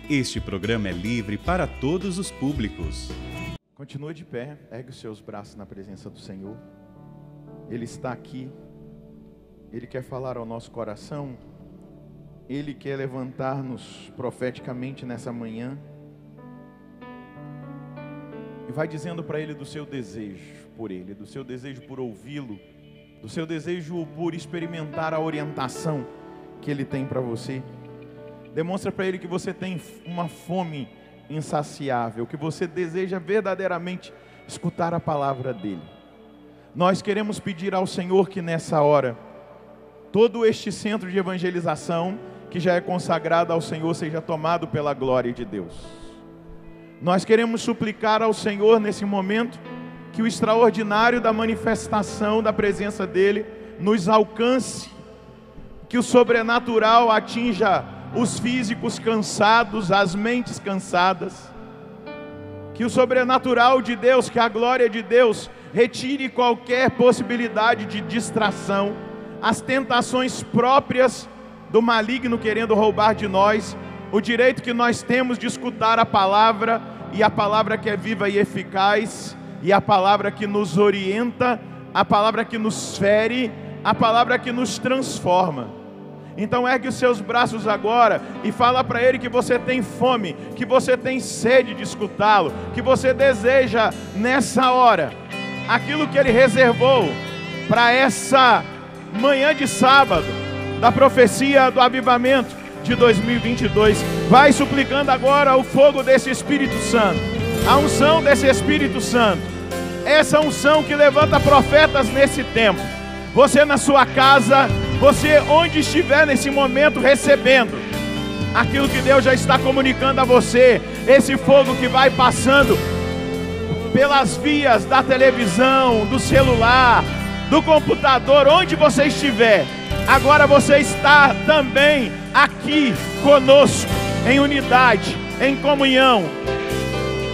Este programa é livre para todos os públicos. Continua de pé, ergue os seus braços na presença do Senhor. Ele está aqui, Ele quer falar ao nosso coração, Ele quer levantar-nos profeticamente nessa manhã. E vai dizendo para Ele do seu desejo por Ele, do seu desejo por ouvi-lo, do seu desejo por experimentar a orientação que Ele tem para você. Demonstra para Ele que você tem uma fome insaciável, que você deseja verdadeiramente escutar a palavra dEle. Nós queremos pedir ao Senhor que nessa hora, todo este centro de evangelização, que já é consagrado ao Senhor, seja tomado pela glória de Deus. Nós queremos suplicar ao Senhor nesse momento, que o extraordinário da manifestação da presença dEle nos alcance, que o sobrenatural atinja os físicos cansados, as mentes cansadas, que o sobrenatural de Deus, que a glória de Deus retire qualquer possibilidade de distração, as tentações próprias do maligno querendo roubar de nós o direito que nós temos de escutar a palavra, e a palavra que é viva e eficaz, e a palavra que nos orienta, a palavra que nos fere, a palavra que nos transforma. Então ergue os seus braços agora e fala para Ele que você tem fome, que você tem sede de escutá-lo, que você deseja nessa hora aquilo que Ele reservou para essa manhã de sábado, da profecia do avivamento de 2022. Vai suplicando agora o fogo desse Espírito Santo, a unção desse Espírito Santo, essa unção que levanta profetas nesse tempo. Você na sua casa, você onde estiver nesse momento recebendo aquilo que Deus já está comunicando a você, esse fogo que vai passando pelas vias da televisão, do celular, do computador, onde você estiver, agora você está também aqui conosco, em unidade, em comunhão.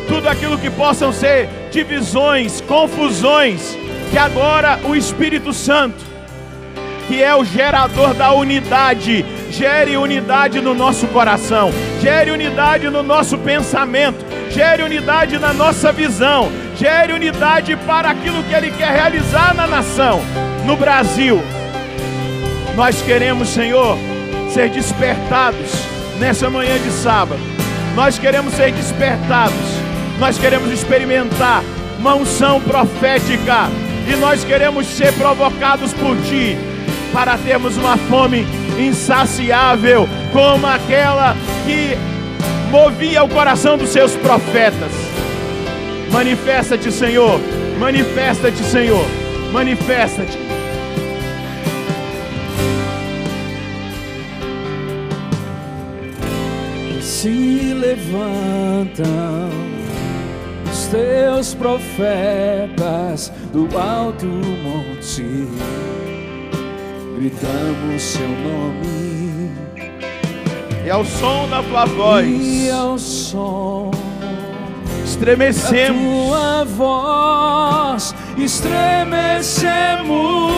Tudo aquilo que possam ser divisões, confusões, que agora o Espírito Santo, que é o gerador da unidade, gere unidade no nosso coração, gere unidade no nosso pensamento, gere unidade na nossa visão, gere unidade para aquilo que Ele quer realizar na nação, no Brasil. Nós queremos, Senhor, ser despertados nessa manhã de sábado. Nós queremos ser despertados, nós queremos experimentar uma unção profética, e nós queremos ser provocados por Ti, para termos uma fome insaciável, como aquela que movia o coração dos seus profetas. Manifesta-te, Senhor, manifesta-te, Senhor, manifesta-te. Se levantam os teus profetas do alto monte, gritamos seu nome, e ao som da tua voz, e ao som estremecemos, da tua voz estremecemos.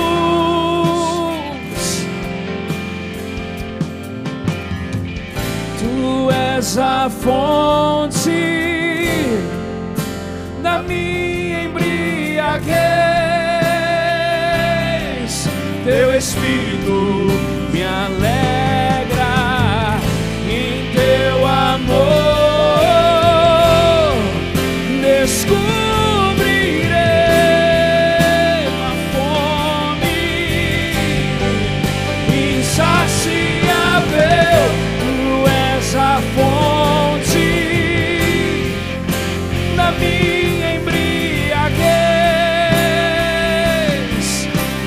Tu és a fonte da minha embriaguez, Teu Espírito me alegra em Teu amor. Descobrirei uma fome insaciável. Tu és a fonte da minha embriaguez,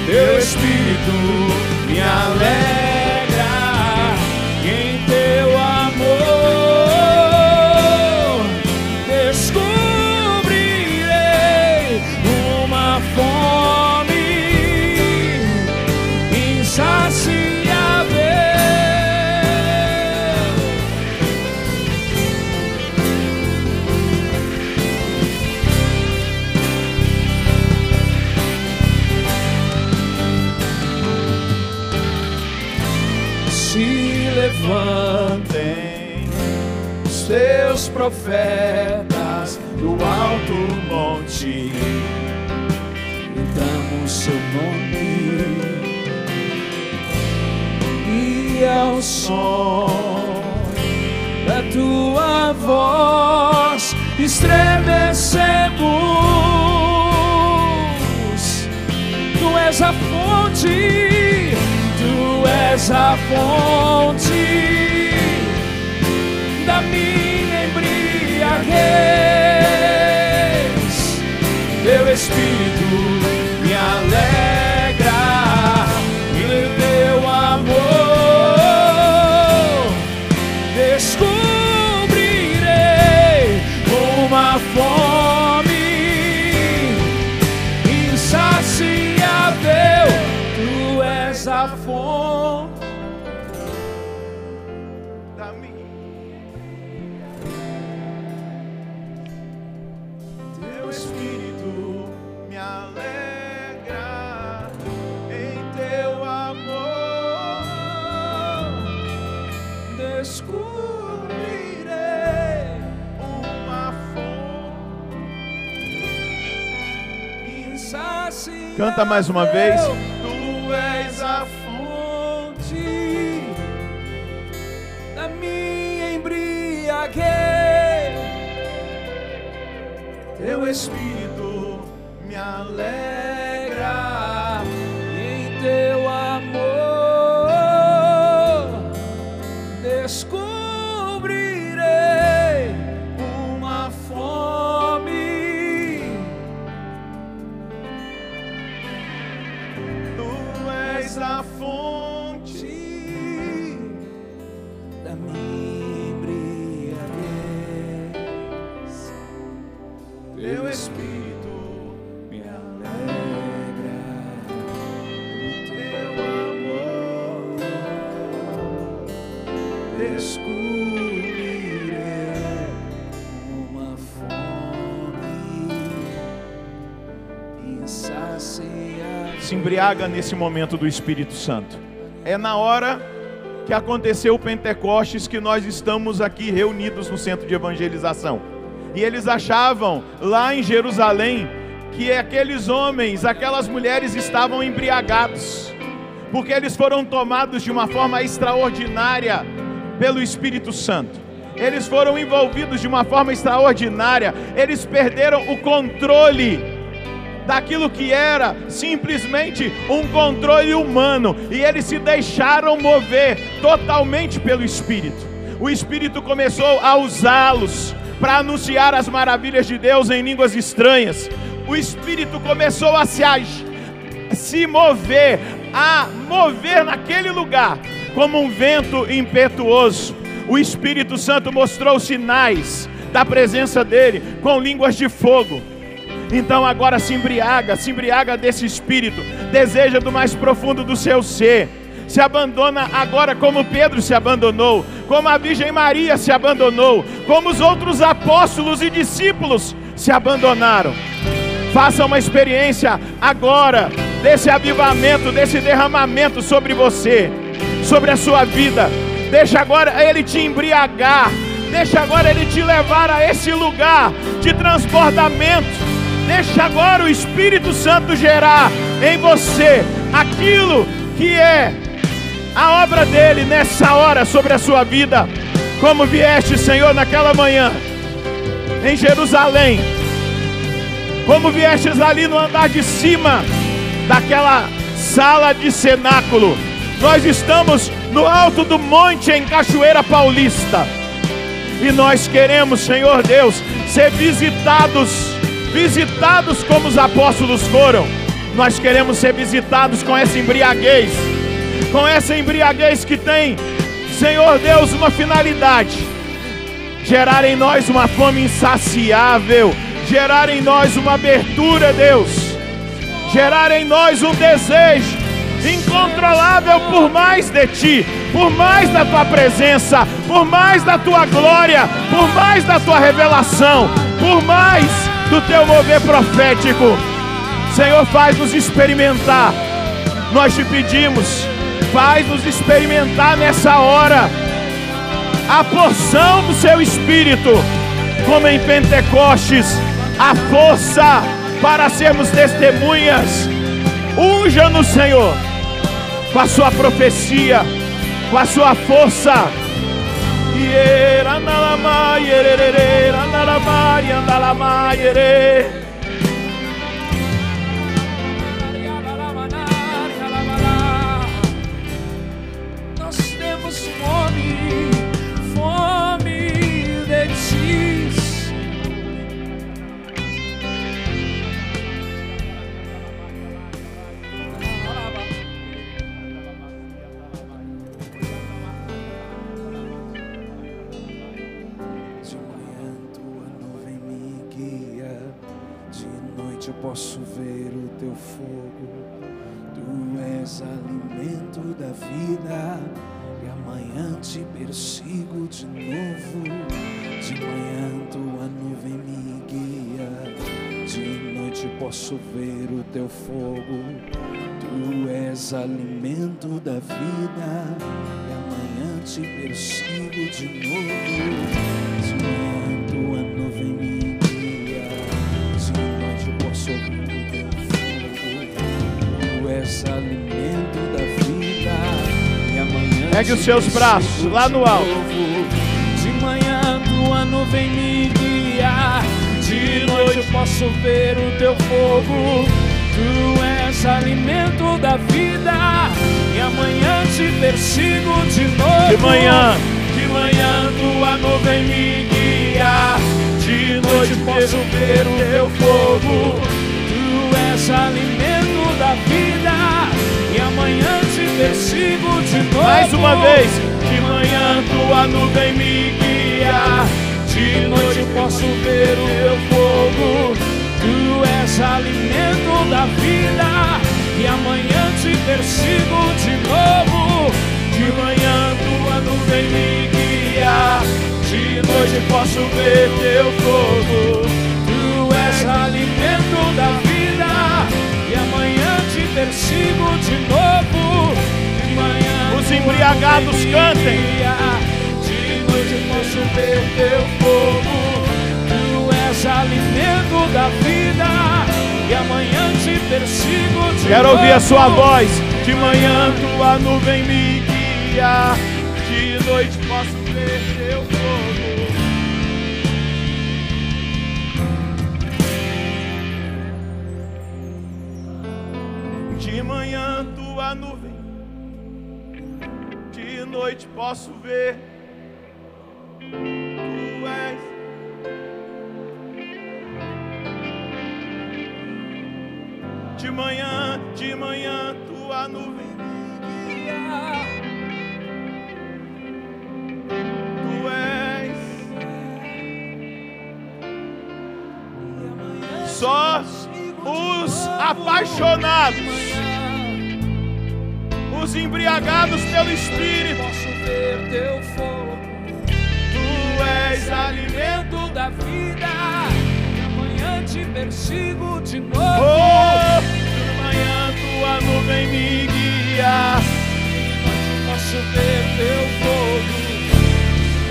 Teu Espírito se levantem os teus profetas do alto monte, gritamos seu nome, e ao som da tua voz estremecemos. Tu és a fonte, tu és a fonte da minha embriaguez. Teu Espírito me alegra e o teu amor descobrirei uma fome insaciável. Tu és a fonte da minha. Teu Espírito me alegra em teu amor. Descobrirei uma fonte insaciável. Canta mais uma vez. Tu és a fonte da minha embriaguez. Teu Espírito me alegra em teu amor. Descobrirei uma fome. Tu és a fonte da minha embriaguez. Teu Espírito me alegra no teu amor. Descobrirei uma fome insaciável. Se embriaga nesse momento do Espírito Santo. É na hora que aconteceu o Pentecostes que nós estamos aqui reunidos no centro de evangelização. E eles achavam lá em Jerusalém que aqueles homens, aquelas mulheres estavam embriagados, porque eles foram tomados de uma forma extraordinária pelo Espírito Santo. Eles foram envolvidos de uma forma extraordinária. Eles perderam o controle daquilo que era simplesmente um controle humano, e eles se deixaram mover totalmente pelo Espírito. O Espírito começou a usá-los para anunciar as maravilhas de Deus em línguas estranhas. O Espírito começou a se mover naquele lugar como um vento impetuoso. O Espírito Santo mostrou sinais da presença dele com línguas de fogo. Então agora se embriaga desse Espírito, deseja do mais profundo do seu ser, se abandona agora como Pedro se abandonou, como a Virgem Maria se abandonou, como os outros apóstolos e discípulos se abandonaram. Faça uma experiência agora desse avivamento, desse derramamento sobre você, sobre a sua vida. Deixa agora Ele te embriagar, deixa agora Ele te levar a esse lugar de transbordamento. Deixa agora o Espírito Santo gerar em você aquilo que é a obra dele nessa hora sobre a sua vida. Como vieste, Senhor, naquela manhã em Jerusalém, como viestes ali no andar de cima daquela sala de cenáculo. Nós estamos no alto do monte em Cachoeira Paulista, e nós queremos, Senhor Deus, ser visitados como os apóstolos foram. Nós queremos ser visitados com essa embriaguez que tem, Senhor Deus, uma finalidade: gerar em nós uma fome insaciável, gerar em nós uma abertura, Deus, gerar em nós um desejo incontrolável por mais de Ti, por mais da Tua presença, por mais da Tua glória, por mais da Tua revelação, por mais do Teu mover profético. Senhor, faz-nos experimentar. Nós te pedimos, Faz-nos experimentar nessa hora a porção do seu Espírito, como em Pentecostes, a força para sermos testemunhas. Unja-nos, Senhor, com a sua profecia, com a sua força. Nós temos fome, fome de ti. Eu posso ver o teu fogo. Tu és alimento da vida, e amanhã te persigo de novo. De manhã tua nuvem me guia, de noite posso ver o teu fogo. Tu és alimento da vida, e amanhã te persigo de novo. De manhã tua nuvem me posso ver o teu fogo. Tu és alimento da vida, e amanhã pegue os seus braços lá no alto. De manhã tua nuvem me guia, de noite eu posso ver o teu fogo. Tu és alimento da vida, e amanhã te persigo de novo. De manhã tua nuvem me guia, de noite posso ver o teu fogo. Tu és alimento da vida, e amanhã te persigo de novo. Mais uma vez. De manhã tua nuvem me guia, de noite posso ver o teu fogo. Tu és alimento da vida, e amanhã te persigo de novo. De manhã tua nuvem me guia, de noite posso ver teu fogo. Tu és alimento da vida, e amanhã te persigo de novo. De manhã os embriagados cantem. De noite posso ver teu fogo. Tu és alimento da vida, e amanhã te persigo de novo. Quero ouvir a sua voz. De manhã tua nuvem me guia, de noite posso ver teu fogo. De manhã tua nuvem, de noite posso ver. Tu és de manhã tua nuvem me guia. Tu és só os apaixonados, os embriagados pelo Espírito. Posso ver teu fogo. Tu és alimento Da vida, e amanhã te persigo de novo. Oh, de manhã tua nuvem me guia. Posso ver teu fogo.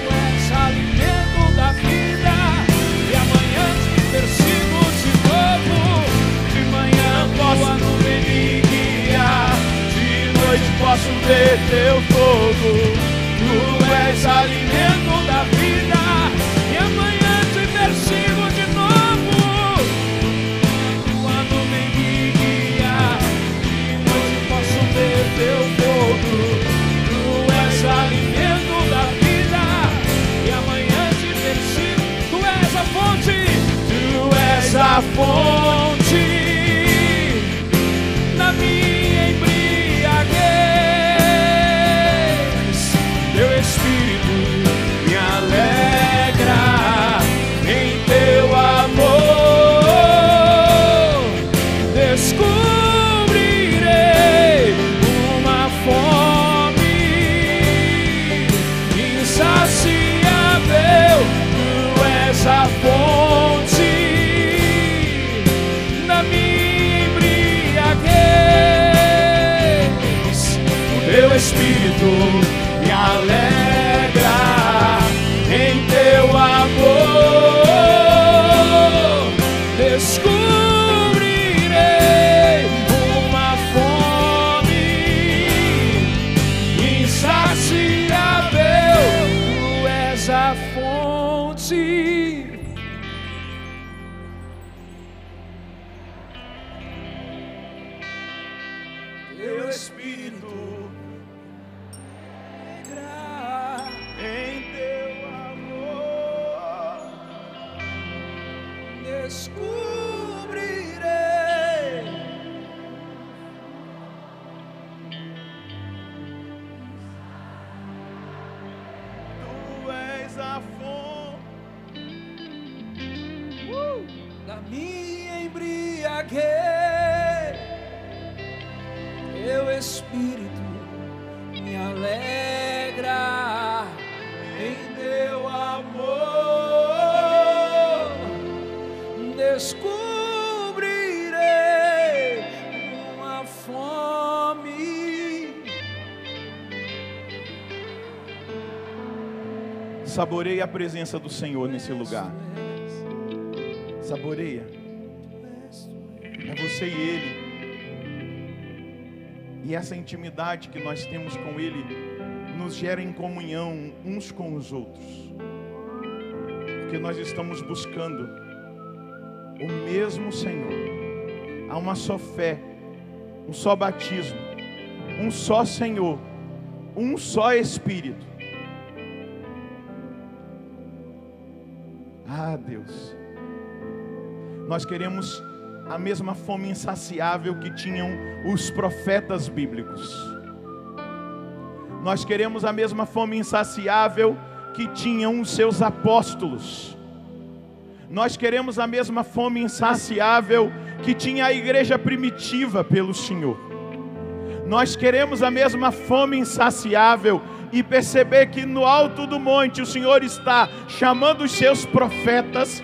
Tu és alimento da vida, e amanhã te persigo de novo. De manhã tua nuvem me guia, De noite posso ver teu fogo. tu és alimento da vida, e amanhã te persigo de novo. Tua nuvem me guia, de noite posso ver teu fogo. Tu és alimento da vida, e amanhã te persigo. Tu és a fonte, tu és a fonte na minha embriaguez. insaciável, tu és a fonte. Teu Espírito em teu amor descobrirei tu és a fonte da minha embriaguez. Teu Espírito me alegra em teu amor. Descobrirei uma fome. Saboreia a presença do Senhor nesse lugar. Saboreia. É você e Ele. E essa intimidade que nós temos com Ele nos gera em comunhão uns com os outros. Porque nós estamos buscando o mesmo Senhor. Há uma só fé, um só batismo, um só Senhor, um só Espírito. Ah, Deus, nós queremos a mesma fome insaciável que tinham os profetas bíblicos. Nós queremos a mesma fome insaciável que tinham os seus apóstolos. Nós queremos a mesma fome insaciável que tinha a igreja primitiva pelo Senhor. Nós queremos a mesma fome insaciável e perceber que no alto do monte o Senhor está chamando os seus profetas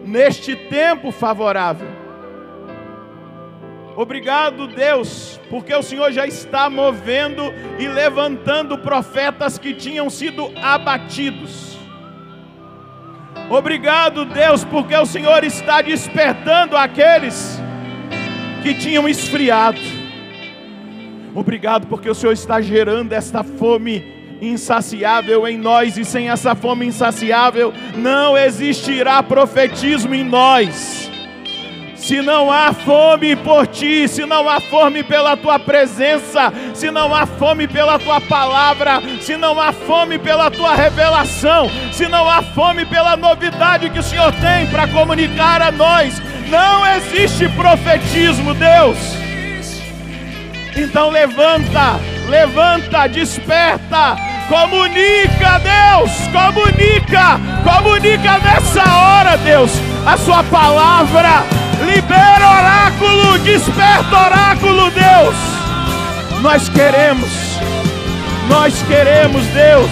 neste tempo favorável. Obrigado, Deus, porque o Senhor já está movendo e levantando profetas que tinham sido abatidos. Obrigado, Deus, porque o Senhor está despertando aqueles que tinham esfriado. Obrigado, porque o Senhor está gerando esta fome insaciável em nós, e sem essa fome insaciável não existirá profetismo em nós. Se não há fome por ti, se não há fome pela tua presença, se não há fome pela tua palavra, se não há fome pela tua revelação, se não há fome pela novidade que o Senhor tem para comunicar a nós, não existe profetismo, Deus. Então levanta, desperta, comunica, Deus, comunica nessa hora, Deus, a sua palavra. Libera oráculo, desperta oráculo, Deus. Nós queremos, Deus.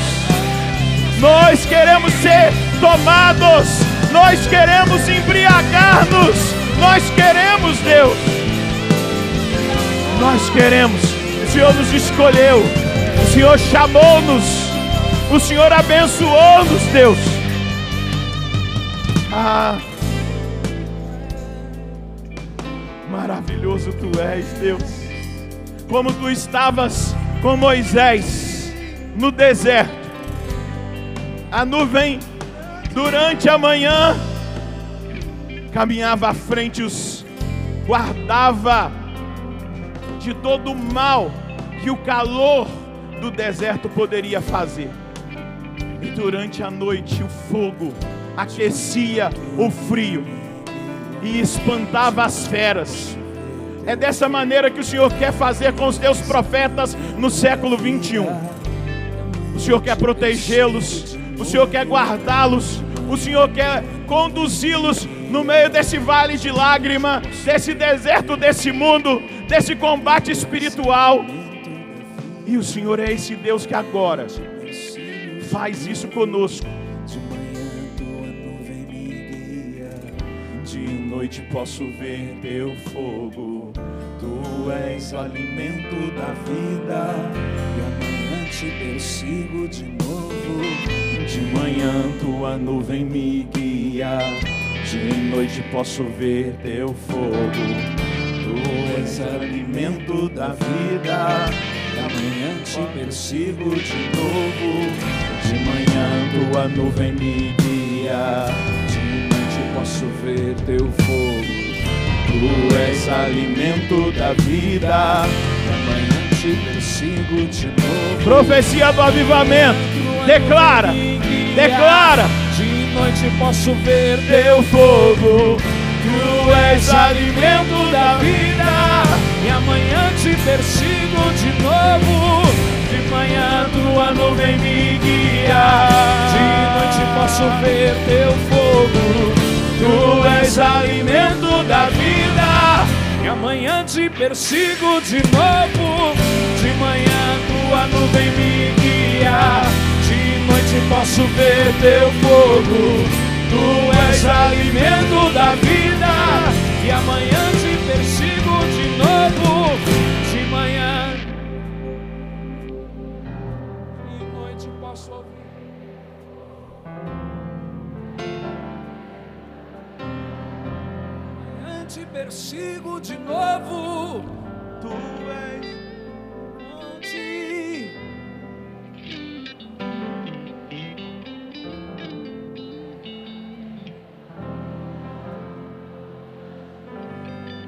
Nós queremos ser tomados, nós queremos embriagar-nos, nós queremos, Deus. Nós queremos. O Senhor nos escolheu, o Senhor chamou-nos, o Senhor abençoou-nos, Deus. Maravilhoso tu és, Deus. Como tu estavas com Moisés no deserto, a nuvem durante a manhã caminhava à frente, os guardava de todo o mal que o calor do deserto poderia fazer. E durante a noite o fogo aquecia o frio e espantava as feras. É dessa maneira que o Senhor quer fazer com os teus profetas no século 21. O Senhor quer protegê-los, o Senhor quer guardá-los, o Senhor quer conduzi-los no meio desse vale de lágrima, desse deserto, desse mundo, desse combate espiritual. E o Senhor é esse Deus que agora faz isso conosco. De noite posso ver teu fogo, tu és o alimento da vida, e amanhã te persigo de novo. de manhã tua nuvem me guia, de noite posso ver teu fogo, tu és alimento da vida, amanhã te persigo de novo. De manhã tua nuvem me guia, de noite posso ver teu fogo. Tu és alimento da vida, amanhã te persigo de novo. Profecia do avivamento. Declara, declara. De noite posso ver teu fogo. Tu és alimento da vida, e amanhã te persigo de novo. De manhã tua nuvem me guia, de noite posso ver teu fogo. Tu és alimento da vida, e amanhã te persigo de novo. De manhã tua nuvem me guia, de noite posso ver teu fogo. Tu és alimento da vida, e amanhã te persigo de novo. De manhã, de noite posso ouvir. Amanhã te persigo de novo. Tu és fonte.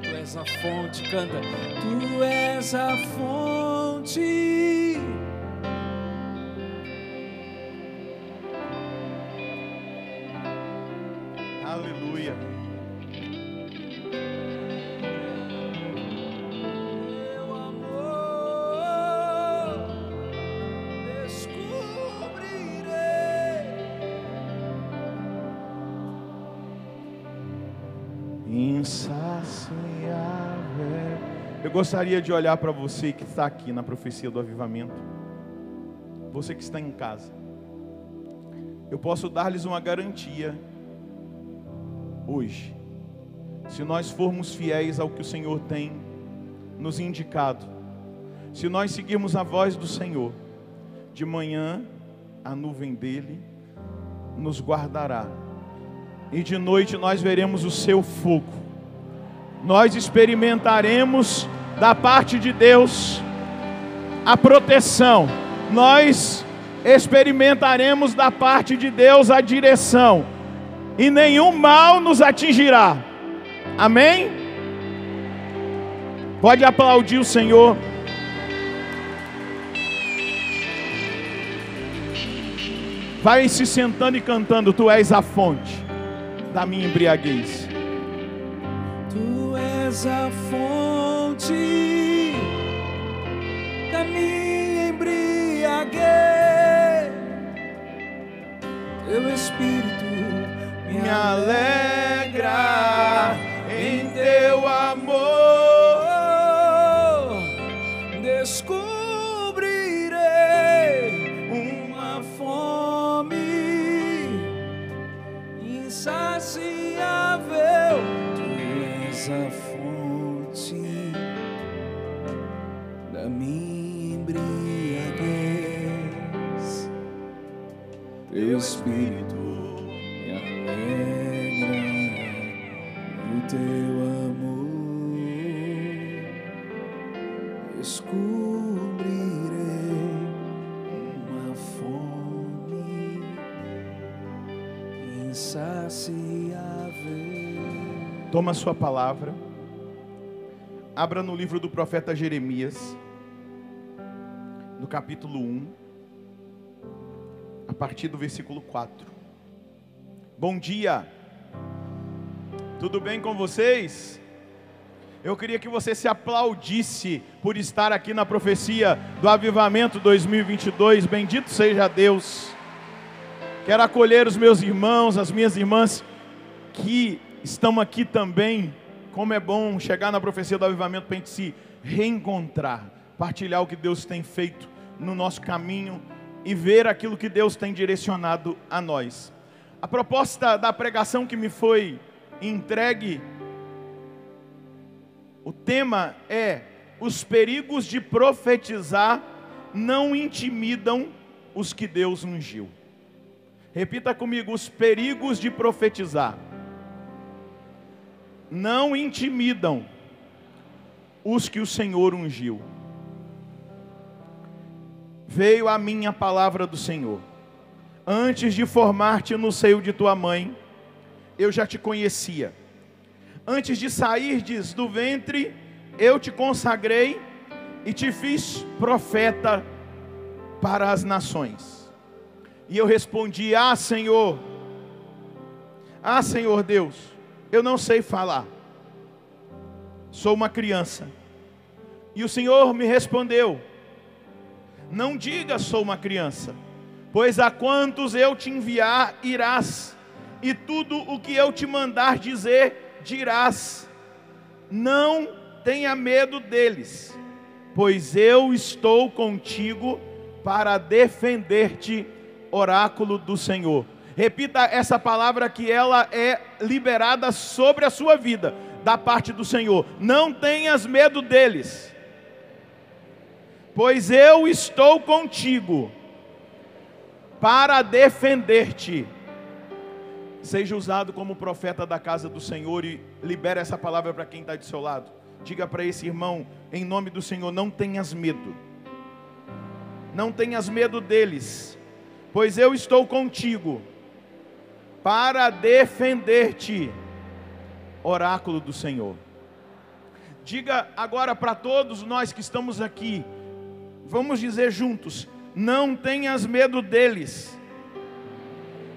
Tu és a fonte, canta. Tu és a fonte. Aleluia. Teu amor descobrirei. Insaciável. Eu gostaria de olhar para você que está aqui na profecia do avivamento. Você que está em casa. Eu posso dar-lhes uma garantia hoje. Se nós formos fiéis ao que o Senhor tem nos indicado, se nós seguirmos a voz do Senhor, de manhã a nuvem dele nos guardará, e de noite nós veremos o seu fogo. Nós experimentaremos da parte de Deus a proteção. Nós experimentaremos da parte de Deus a direção, e nenhum mal nos atingirá. Amém? Pode aplaudir o Senhor. Vai se sentando e cantando. Tu és a fonte da minha embriaguez. Tu és a fonte da minha embriaguez. Teu Espírito me alegra em teu amor. Descobrirei uma fome insaciável. Tu és a fonte da minha embriaguez. Teu Espírito me alegra no teu amor. Descobrirei uma fome insaciável. Toma a sua palavra. Abra no livro do profeta Jeremias, no capítulo 1, a partir do versículo 4. Bom dia! Tudo bem com vocês? Eu queria que você se aplaudisse por estar aqui na profecia do Avivamento 2022. Bendito seja Deus. Quero acolher os meus irmãos, as minhas irmãs que estão aqui também. Como é bom chegar na profecia do Avivamento para a gente se reencontrar, partilhar o que Deus tem feito no nosso caminho e ver aquilo que Deus tem direcionado a nós. A proposta da pregação que me foi entregue, o tema é: os perigos de profetizar não intimidam os que Deus ungiu. Repita comigo: os perigos de profetizar não intimidam os que o Senhor ungiu. veio a mim a palavra do Senhor: antes de formar-te no seio de tua mãe, eu já te conhecia. Antes de sairdes do ventre, eu te consagrei e te fiz profeta para as nações. E eu respondi: Senhor Deus, eu não sei falar, sou uma criança. E o Senhor me respondeu: não diga sou uma criança, pois a quantos eu te enviar irás, e tudo o que eu te mandar dizer dirás. Não tenha medo deles, pois eu estou contigo para defender-te, oráculo do Senhor. Repita essa palavra, que ela é liberada sobre a sua vida, da parte do Senhor. Não tenhas medo deles, pois eu estou contigo para defender-te. Seja usado como profeta da casa do Senhor e libere essa palavra para quem está do seu lado. Diga para esse irmão, em nome do Senhor: não tenhas medo. Não tenhas medo deles, pois eu estou contigo para defender-te, oráculo do Senhor. Diga agora para todos nós que estamos aqui, vamos dizer juntos: não tenhas medo deles,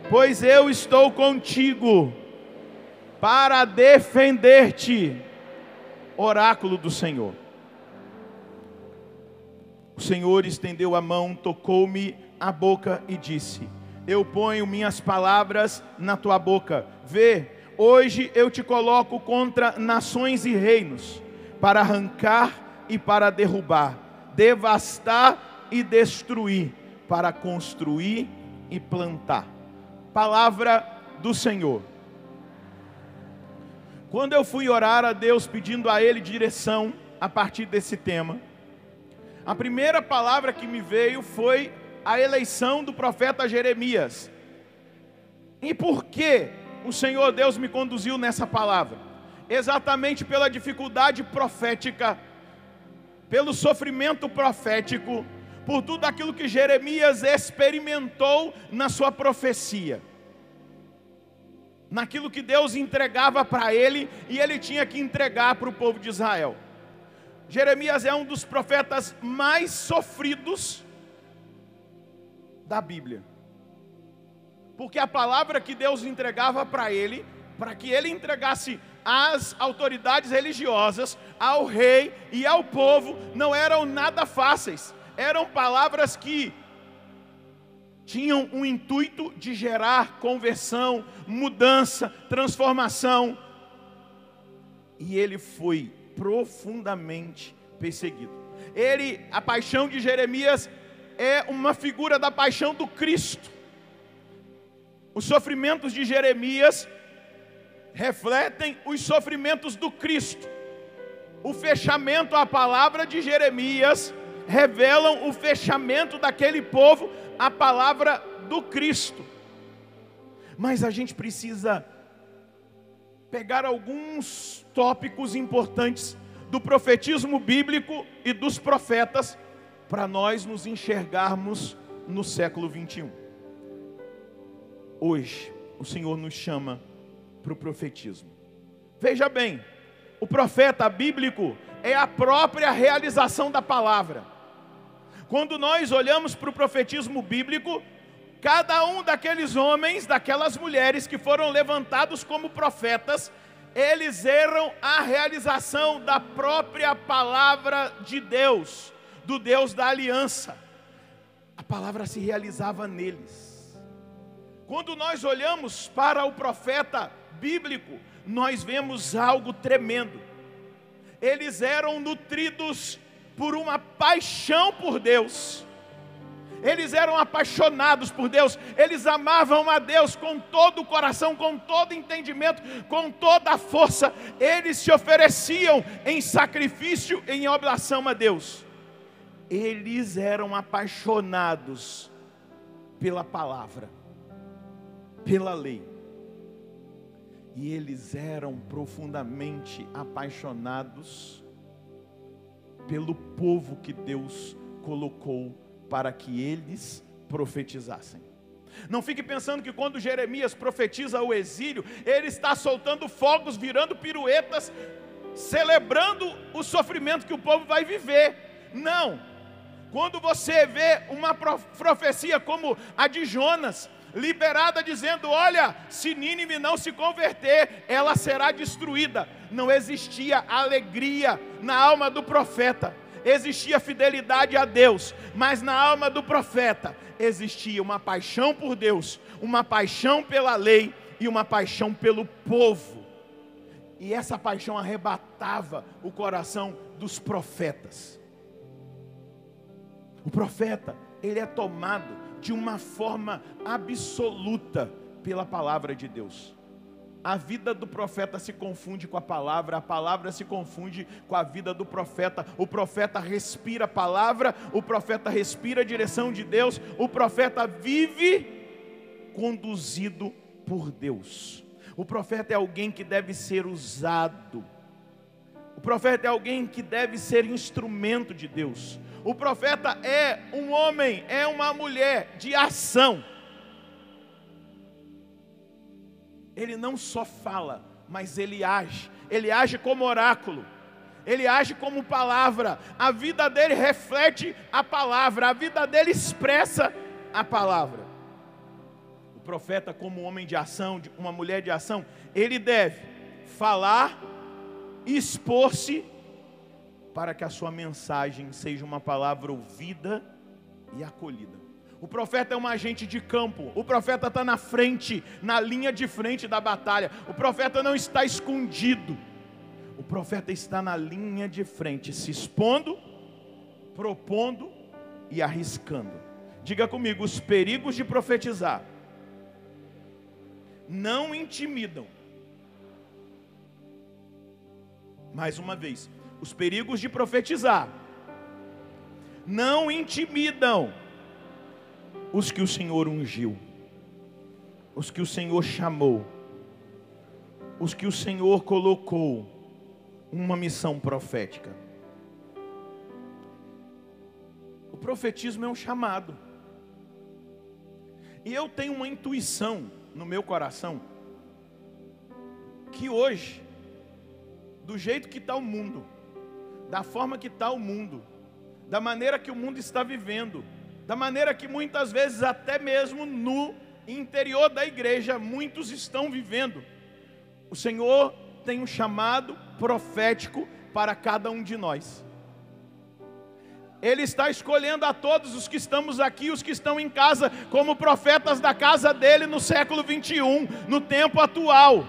pois eu estou contigo para defender-te, oráculo do Senhor. O Senhor estendeu a mão, tocou-me a boca e disse: eu ponho minhas palavras na tua boca. Vê, hoje eu te coloco contra nações e reinos, para arrancar e para derrubar, devastar e destruir, para construir e plantar. Palavra do Senhor. Quando eu fui orar a Deus pedindo a Ele direção a partir desse tema, a primeira palavra que me veio foi a eleição do profeta Jeremias. E por que o Senhor Deus me conduziu nessa palavra? Exatamente pela dificuldade profética, pelo sofrimento profético, por tudo aquilo que Jeremias experimentou na sua profecia, naquilo que Deus entregava para ele e ele tinha que entregar para o povo de Israel. Jeremias é um dos profetas mais sofridos da Bíblia, porque a palavra que Deus entregava para ele, para que ele entregasse às autoridades religiosas, ao rei e ao povo, não eram nada fáceis. Eram palavras que tinham o intuito de gerar conversão, mudança, transformação. E ele foi profundamente perseguido. A paixão de Jeremias é uma figura da paixão do Cristo. Os sofrimentos de Jeremias refletem os sofrimentos do Cristo. O fechamento à palavra de Jeremias revelam o fechamento daquele povo à palavra do Cristo. Mas a gente precisa pegar alguns tópicos importantes do profetismo bíblico e dos profetas para nós nos enxergarmos no século 21. Hoje, o Senhor nos chama para o profetismo. Veja bem, o profeta bíblico é a própria realização da palavra. Quando nós olhamos para o profetismo bíblico, cada um daqueles homens, daquelas mulheres que foram levantados como profetas, eles eram a realização da própria palavra de Deus, do Deus da aliança. A palavra se realizava neles. Quando nós olhamos para o profeta bíblico, nós vemos algo tremendo. Eles eram nutridos por uma paixão por Deus. Eles eram apaixonados por Deus. Eles amavam a Deus com todo o coração, com todo o entendimento, com toda a força. Eles se ofereciam em sacrifício, em oblação a Deus. Eles eram apaixonados pela palavra, pela lei. E eles eram profundamente apaixonados pelo povo que Deus colocou para que eles profetizassem. Não fique pensando que quando Jeremias profetiza o exílio, ele está soltando fogos, virando piruetas, celebrando o sofrimento que o povo vai viver. Não. Quando você vê uma profecia como a de Jonas, liberada dizendo, olha, se Nínive não se converter, ela será destruída. Não existia alegria na alma do profeta. Existia fidelidade a Deus, mas na alma do profeta existia uma paixão por Deus, uma paixão pela lei e uma paixão pelo povo. E essa paixão arrebatava o coração dos profetas. O profeta, ele é tomado de uma forma absoluta pela palavra de Deus. A vida do profeta se confunde com a palavra se confunde com a vida do profeta. O profeta respira a palavra, o profeta respira a direção de Deus, o profeta vive conduzido por Deus. O profeta é alguém que deve ser usado. O profeta é alguém que deve ser instrumento de Deus. O profeta é um homem, é uma mulher de ação. Ele não só fala, mas ele age como oráculo, ele age como palavra. A vida dele reflete a palavra, a vida dele expressa a palavra. O profeta, como homem de ação, uma mulher de ação, ele deve falar, expor-se, para que a sua mensagem seja uma palavra ouvida e acolhida. O profeta é um agente de campo. O profeta está na frente, na linha de frente da batalha. O profeta não está escondido. O profeta está na linha de frente, se expondo, propondo e arriscando. Diga comigo, os perigos de profetizar não intimidam. Mais uma vez, os perigos de profetizar não intimidam os que o Senhor ungiu, os que o Senhor chamou, os que o Senhor colocou uma missão profética. O profetismo é um chamado. E eu tenho uma intuição no meu coração que hoje, do jeito que está o mundo, da forma que está o mundo, da maneira que o mundo está vivendo, da maneira que muitas vezes até mesmo no interior da igreja muitos estão vivendo, o Senhor tem um chamado profético para cada um de nós. Ele está escolhendo a todos os que estamos aqui, os que estão em casa, como profetas da casa dele no século 21, no tempo atual.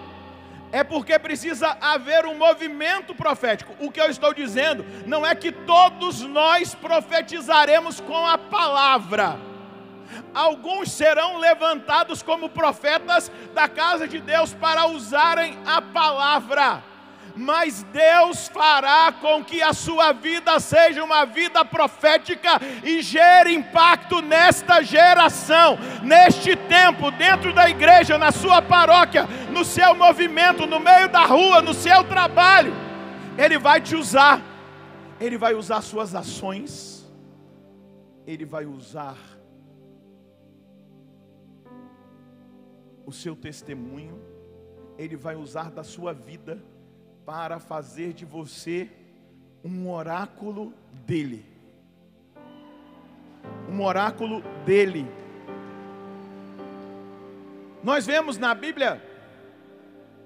É porque precisa haver um movimento profético. O que eu estou dizendo não é que todos nós profetizaremos com a palavra. Alguns serão levantados como profetas da casa de Deus para usarem a palavra. Mas Deus fará com que a sua vida seja uma vida profética e gere impacto nesta geração, neste tempo, dentro da igreja, na sua paróquia, no seu movimento, no meio da rua, no seu trabalho. Ele vai te usar, Ele vai usar suas ações, Ele vai usar o seu testemunho, Ele vai usar da sua vida para fazer de você um oráculo dele. Um oráculo dele. Nós vemos na Bíblia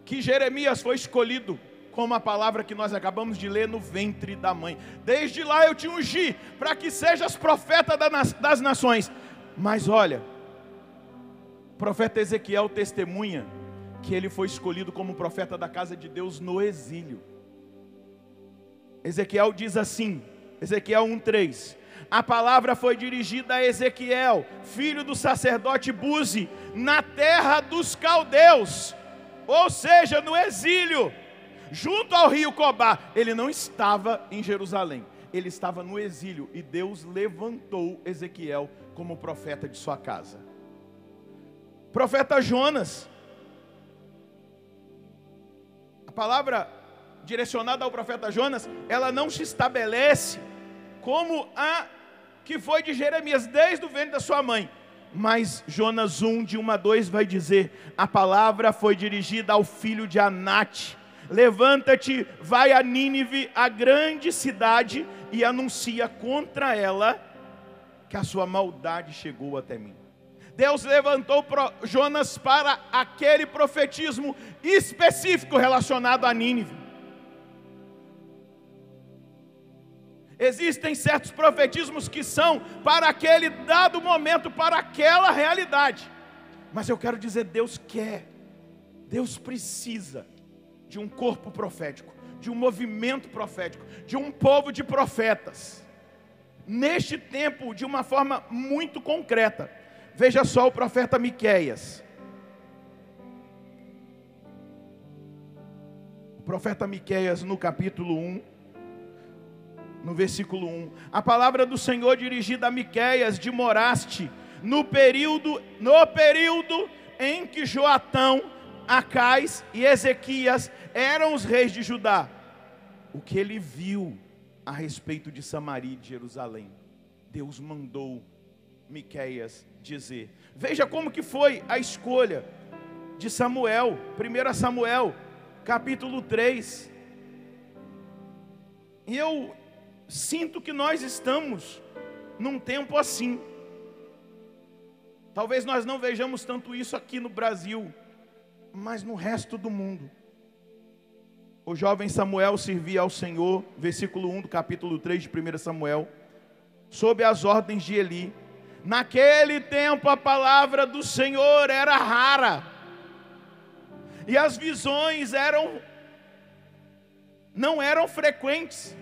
que Jeremias foi escolhido com uma palavra que nós acabamos de ler no ventre da mãe. Desde lá eu te ungi para que sejas profeta das nações. Mas olha, o profeta Ezequiel testemunha que ele foi escolhido como profeta da casa de Deus no exílio. Ezequiel diz assim, Ezequiel 1:3: a palavra foi dirigida a Ezequiel, filho do sacerdote Buzi, na terra dos caldeus, ou seja, no exílio, junto ao rio Cobá. Ele não estava em Jerusalém, ele estava no exílio, e Deus levantou Ezequiel como profeta de sua casa. Profeta Jonas, a palavra direcionada ao profeta Jonas, ela não se estabelece como a que foi de Jeremias desde o ventre da sua mãe. Mas Jonas 1, de 1 a 2 vai dizer: a palavra foi dirigida ao filho de Anate. Levanta-te, vai a Nínive, a grande cidade, e anuncia contra ela que a sua maldade chegou até mim. Deus levantou Jonas para aquele profetismo específico relacionado a Nínive. Existem certos profetismos que são para aquele dado momento, para aquela realidade. Mas eu quero dizer, Deus quer, Deus precisa de um corpo profético, de um movimento profético, de um povo de profetas. Neste tempo, de uma forma muito concreta. Veja só o profeta Miqueias. O profeta Miqueias no capítulo 1, no versículo 1. A palavra do Senhor dirigida a Miqueias de Moraste, no período em que Joatão, Acais e Ezequias eram os reis de Judá. O que ele viu a respeito de Samaria e de Jerusalém, Deus mandou Miqueias dizer. Veja como que foi a escolha de Samuel, 1 Samuel, capítulo 3. E eu sinto que nós estamos num tempo assim. Talvez nós não vejamos tanto isso aqui no Brasil, mas no resto do mundo. O jovem Samuel servia ao Senhor, versículo 1 do capítulo 3 de 1 Samuel, sob as ordens de Eli. Naquele tempo a palavra do Senhor era rara, e as visões não eram frequentes.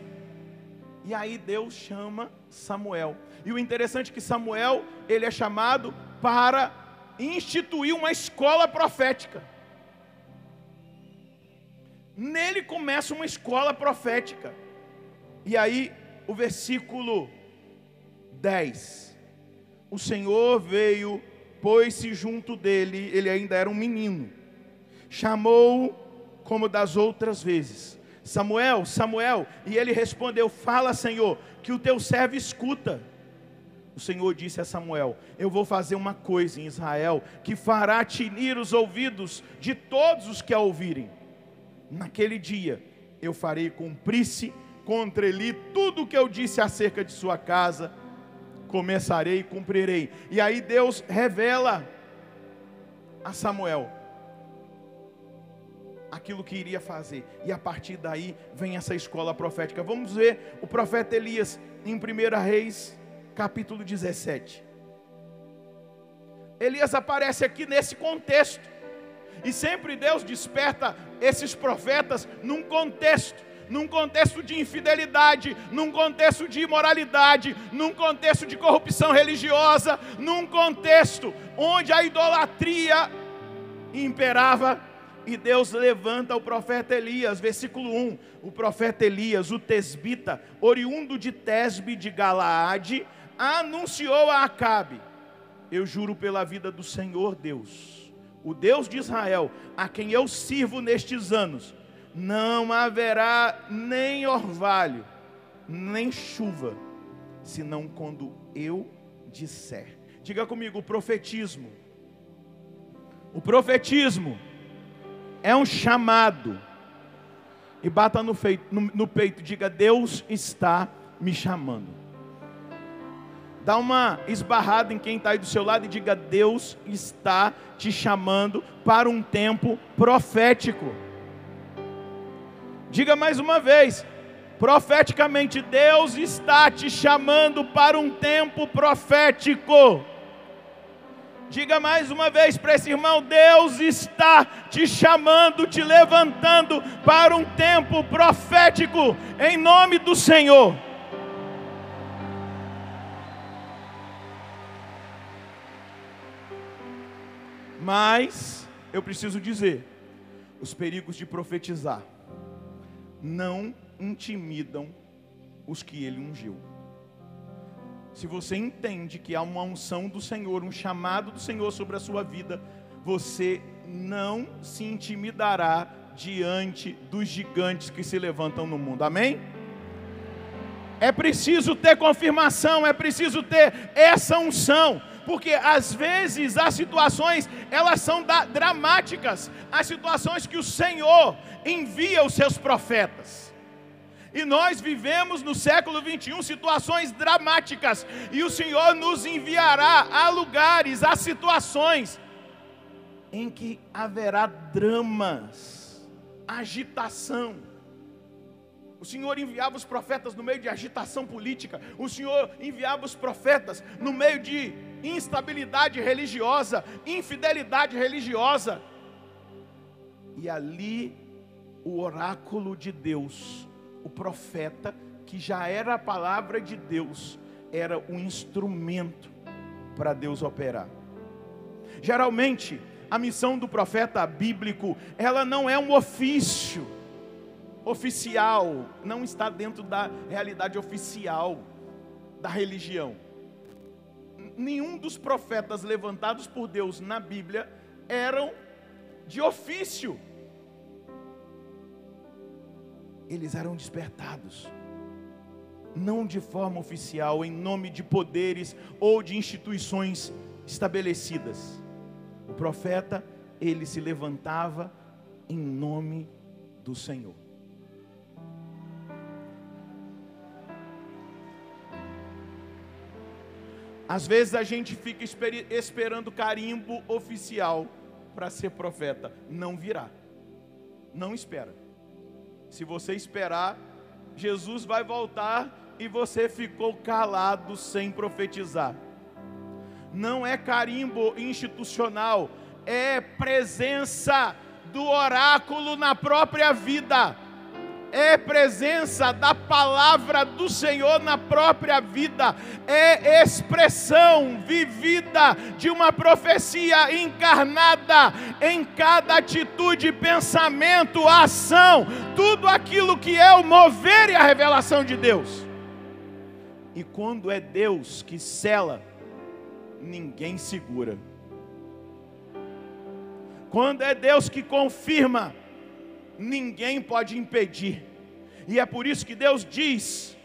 E aí Deus chama Samuel. E o interessante é que Samuel, ele é chamado para instituir uma escola profética. Nele começa uma escola profética. E aí o versículo 10. O Senhor veio, pôs-se junto dele, ele ainda era um menino. Chamou-o como das outras vezes: Samuel, Samuel. E ele respondeu: fala, Senhor, que o teu servo escuta. O Senhor disse a Samuel: eu vou fazer uma coisa em Israel que fará tinir os ouvidos de todos os que a ouvirem. Naquele dia eu farei cumprir-se contra ele tudo o que eu disse acerca de sua casa. Começarei e cumprirei. E aí Deus revela a Samuel aquilo que iria fazer. E a partir daí vem essa escola profética. Vamos ver o profeta Elias em 1 Reis, capítulo 17. Elias aparece aqui nesse contexto. E sempre Deus desperta esses profetas num contexto de infidelidade, num contexto de imoralidade, num contexto de corrupção religiosa, num contexto onde a idolatria imperava. E Deus levanta o profeta Elias, versículo 1. O profeta Elias, o tesbita, oriundo de Tesbe de Galaade, anunciou a Acabe: eu juro pela vida do Senhor Deus, o Deus de Israel, a quem eu sirvo nestes anos, não haverá nem orvalho, nem chuva, senão quando eu disser. Diga comigo: o profetismo. O profetismo é um chamado. E bata no peito, diga: Deus está me chamando. Dá uma esbarrada em quem está aí do seu lado e diga: Deus está te chamando para um tempo profético. Diga mais uma vez, profeticamente: Deus está te chamando para um tempo profético. Diga mais uma vez para esse irmão: Deus está te chamando, te levantando para um tempo profético, em nome do Senhor. Mas eu preciso dizer, os perigos de profetizar não intimidam os que ele ungiu. Se você entende que há uma unção do Senhor, um chamado do Senhor sobre a sua vida, você não se intimidará diante dos gigantes que se levantam no mundo. Amém? é preciso ter confirmação, é preciso ter essa unção. Porque às vezes as situações, elas são dramáticas. As situações que o Senhor envia os seus profetas. E nós vivemos no século 21 situações dramáticas. E o Senhor nos enviará a lugares, a situações em que haverá dramas, agitação. O Senhor enviava os profetas no meio de agitação política. O Senhor enviava os profetas no meio de instabilidade religiosa, infidelidade religiosa. E ali o oráculo de Deus, o profeta, que já era a palavra de Deus, era o instrumento para Deus operar. Geralmente, a missão do profeta bíblico, ela não é um ofício oficial, não está dentro da realidade oficial da religião. Nenhum dos profetas levantados por Deus na Bíblia eram de ofício. Eles eram despertados, não de forma oficial, em nome de poderes ou de instituições estabelecidas. O profeta, ele se levantava em nome do Senhor. Às vezes a gente fica esperando carimbo oficial para ser profeta. Não virá. Não espera. Se você esperar, Jesus vai voltar e você ficou calado sem profetizar. Não é carimbo institucional, é presença do oráculo na própria vida. É presença da palavra do Senhor na própria vida. É expressão vivida de uma profecia encarnada em cada atitude, pensamento, ação. Tudo aquilo que é o mover e a revelação de Deus. E quando é Deus que sela, ninguém segura. Quando é Deus que confirma, ninguém pode impedir. E é por isso que Deus diz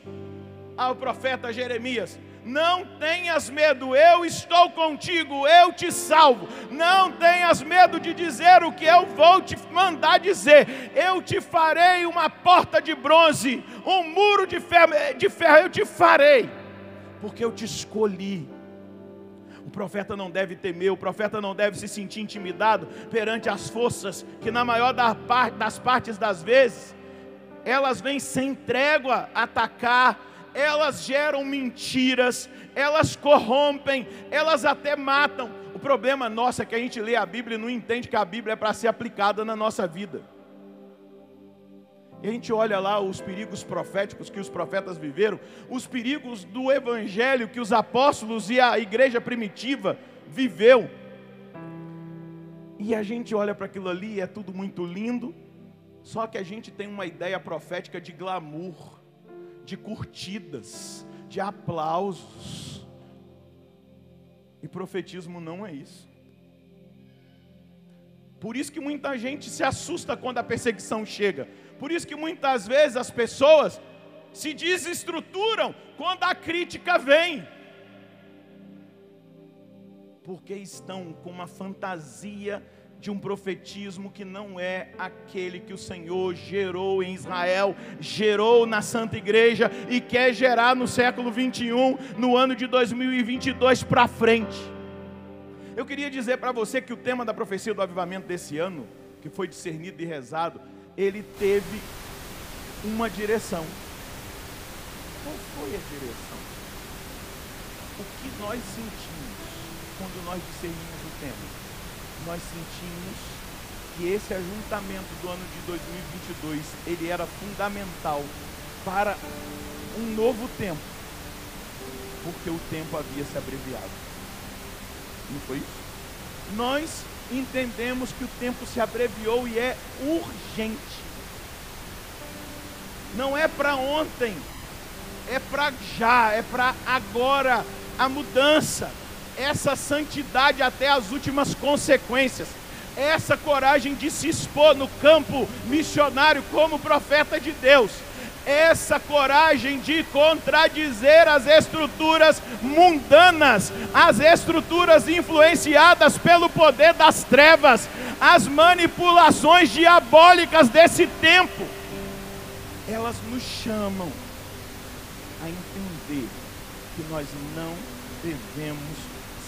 ao profeta Jeremias: não tenhas medo, eu estou contigo, eu te salvo. Não tenhas medo de dizer o que eu vou te mandar dizer. Eu te farei uma porta de bronze, um muro de ferro eu te farei, porque eu te escolhi. O profeta não deve temer, o profeta não deve se sentir intimidado perante as forças que na maior das partes das vezes, elas vêm sem trégua atacar, elas geram mentiras, elas corrompem, elas até matam. O problema nosso é que a gente lê a Bíblia e não entende que a Bíblia é para ser aplicada na nossa vida. E a gente olha lá os perigos proféticos que os profetas viveram, os perigos do evangelho que os apóstolos e a igreja primitiva viveu. E a gente olha para aquilo ali e é tudo muito lindo, só que a gente tem uma ideia profética de glamour, de curtidas, de aplausos. E profetismo não é isso. Por isso que muita gente se assusta quando a perseguição chega. Por isso que muitas vezes as pessoas se desestruturam quando a crítica vem. Porque estão com uma fantasia de um profetismo que não é aquele que o Senhor gerou em Israel, gerou na Santa Igreja e quer gerar no século 21, no ano de 2022 para frente. Eu queria dizer para você que o tema da profecia do avivamento desse ano, que foi discernido e rezado, ele teve uma direção. Qual foi a direção? O que nós sentimos quando nós discernimos o tema? Nós sentimos que esse ajuntamento do ano de 2022, ele era fundamental para um novo tempo, porque o tempo havia se abreviado. Não foi isso? Nós entendemos que o tempo se abreviou e é urgente. Não é para ontem, é para já, é para agora. A mudança, essa santidade até as últimas consequências, essa coragem de se expor no campo missionário como profeta de Deus, essa coragem de contradizer as estruturas mundanas, as estruturas influenciadas pelo poder das trevas, as manipulações diabólicas desse tempo. Elas nos chamam a entender que nós não devemos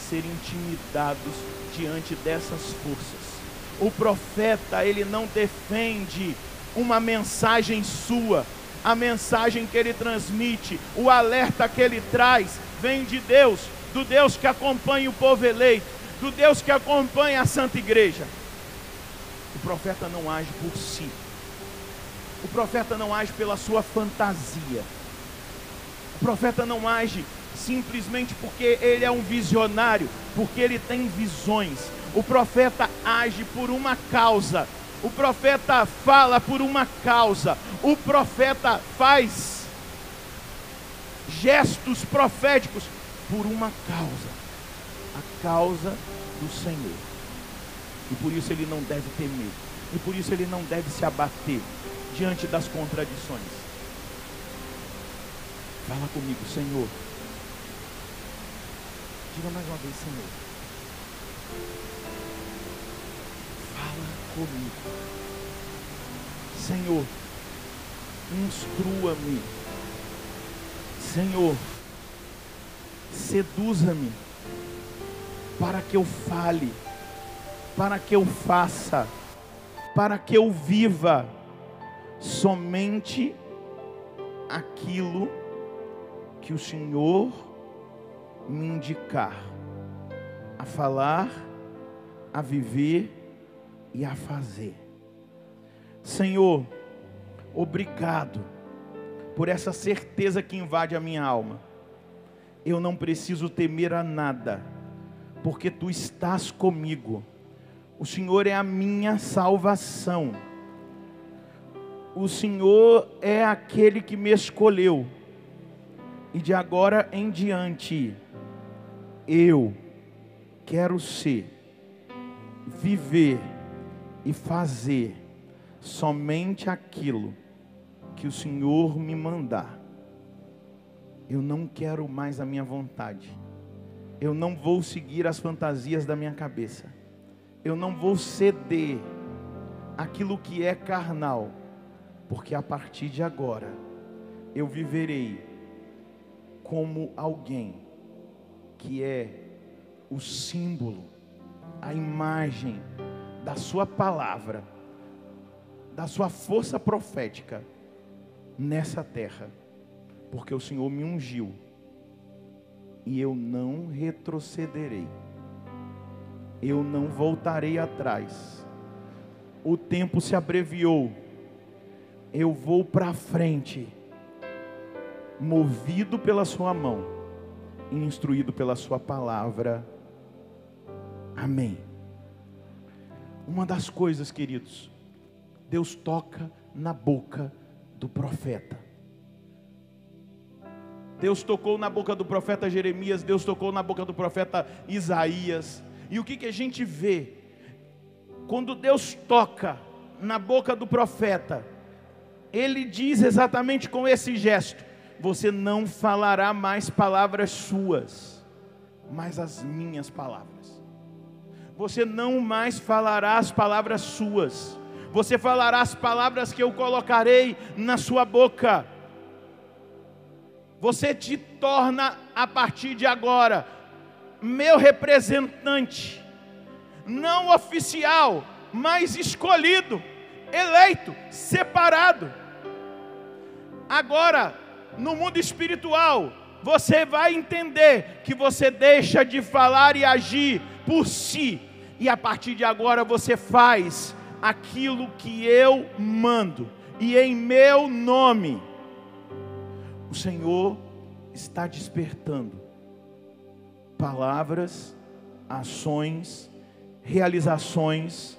ser intimidados diante dessas forças. O profeta, ele não defende uma mensagem sua. A mensagem que ele transmite, o alerta que ele traz, vem de Deus, do Deus que acompanha o povo eleito, do Deus que acompanha a Santa Igreja. O profeta não age por si. O profeta não age pela sua fantasia. O profeta não age simplesmente porque ele é um visionário, porque ele tem visões. O profeta age por uma causa. O profeta fala por uma causa. O profeta faz gestos proféticos por uma causa. A causa do Senhor. E por isso ele não deve temer. E por isso ele não deve se abater diante das contradições. Fala comigo, Senhor. Diga mais uma vez, Senhor. Fala comigo. Senhor, instrua-me. Senhor, seduza-me para que eu fale, para que eu faça, para que eu viva somente aquilo que o Senhor me indicar a falar, a viver e a fazer. Senhor, obrigado por essa certeza que invade a minha alma. Eu não preciso temer a nada, porque Tu estás comigo. O Senhor é a minha salvação. O Senhor é aquele que me escolheu. E de agora em diante, eu quero ser, viver e fazer somente aquilo que o Senhor me mandar. Eu não quero mais a minha vontade. Eu não vou seguir as fantasias da minha cabeça. Eu não vou ceder aquilo que é carnal, porque a partir de agora eu viverei como alguém que é o símbolo, a imagem da Sua palavra, da Sua força profética nessa terra, porque o Senhor me ungiu e eu não retrocederei, eu não voltarei atrás. O tempo se abreviou, eu vou para frente, movido pela Sua mão e instruído pela Sua palavra. Amém. Uma das coisas, queridos, Deus toca na boca do profeta. Deus tocou na boca do profeta Jeremias, Deus tocou na boca do profeta Isaías. E o que a gente vê? Quando Deus toca na boca do profeta, Ele diz exatamente com esse gesto: você não falará mais palavras suas, mas as minhas palavras. Você não mais falará as palavras suas, você falará as palavras que eu colocarei na sua boca. Você te torna, a partir de agora, meu representante, não oficial, mas escolhido, eleito, separado. Agora, no mundo espiritual, você vai entender que você deixa de falar e agir por si, e a partir de agora você faz aquilo que eu mando, e em meu nome. O Senhor está despertando palavras, ações, realizações,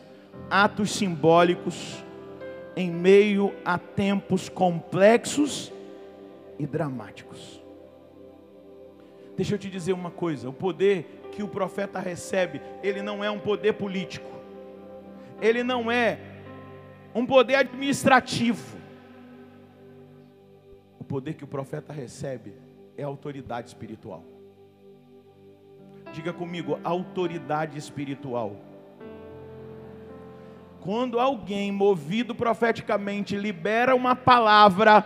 atos simbólicos, em meio a tempos complexos e dramáticos. Deixa eu te dizer uma coisa: o poder que o profeta recebe, ele não é um poder político, ele não é um poder administrativo, poder que o profeta recebe é autoridade espiritual. Diga comigo, autoridade espiritual. Quando alguém movido profeticamente libera uma palavra,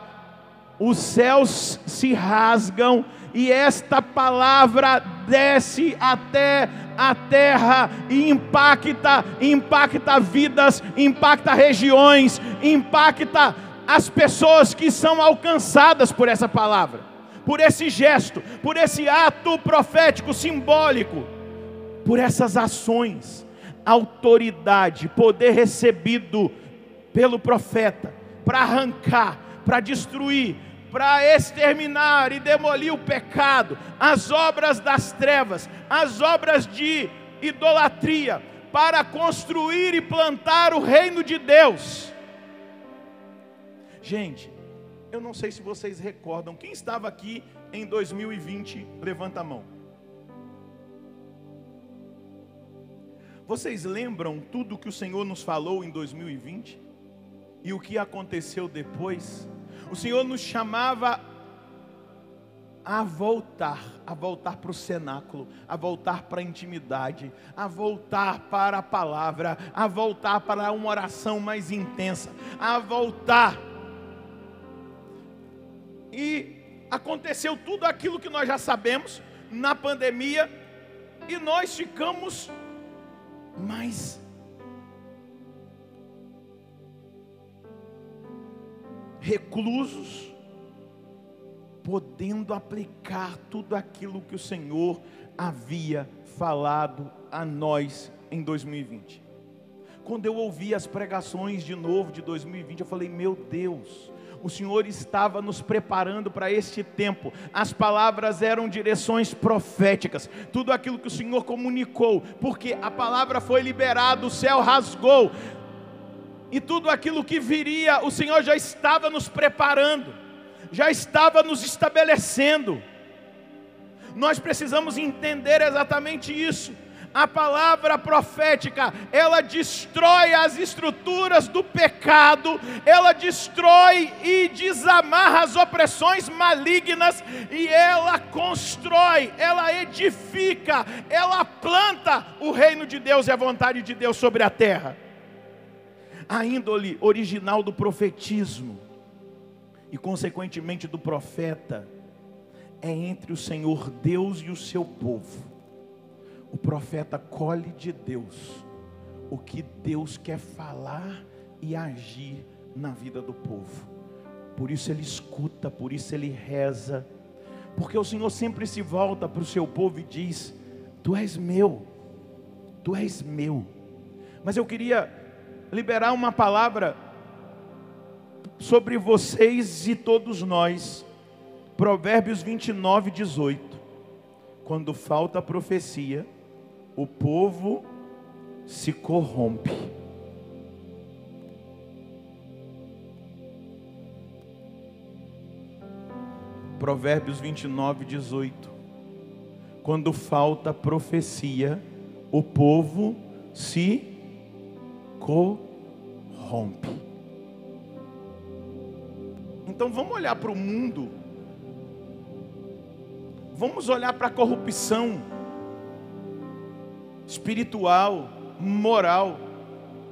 os céus se rasgam e esta palavra desce até a terra e impacta vidas, impacta regiões, impacta as pessoas que são alcançadas por essa palavra, por esse gesto, por esse ato profético simbólico, por essas ações. Autoridade, poder recebido pelo profeta para arrancar, para destruir, para exterminar e demolir o pecado, as obras das trevas, as obras de idolatria, para construir e plantar o reino de Deus. Gente, eu não sei se vocês recordam, quem estava aqui em 2020, levanta a mão. Vocês lembram tudo que o Senhor nos falou em 2020? E o que aconteceu depois? O Senhor nos chamava a voltar para o cenáculo, a voltar para a intimidade, a voltar para a palavra, a voltar para uma oração mais intensa, a voltar. E aconteceu tudo aquilo que nós já sabemos na pandemia, e nós ficamos mais reclusos, podendo aplicar tudo aquilo que o Senhor havia falado a nós em 2020. Quando eu ouvi as pregações de novo de 2020, eu falei, meu Deus, o Senhor estava nos preparando para este tempo. As palavras eram direções proféticas, tudo aquilo que o Senhor comunicou, porque a palavra foi liberada, o céu rasgou, e tudo aquilo que viria, o Senhor já estava nos preparando, já estava nos estabelecendo. Nós precisamos entender exatamente isso. A palavra profética, ela destrói as estruturas do pecado, ela destrói e desamarra as opressões malignas, e ela constrói, ela edifica, ela planta o reino de Deus e a vontade de Deus sobre a terra. A índole original do profetismo e consequentemente do profeta é entre o Senhor Deus e o seu povo. O profeta colhe de Deus o que Deus quer falar e agir na vida do povo. Por isso ele escuta, por isso ele reza, porque o Senhor sempre se volta para o seu povo e diz, tu és meu, tu és meu. Mas eu queria liberar uma palavra sobre vocês e todos nós. Provérbios 29, 18. Quando falta profecia, o povo se corrompe. Provérbios 29, 18. Quando falta profecia, o povo se corrompe. Então vamos olhar para o mundo, vamos olhar para a corrupção espiritual, moral,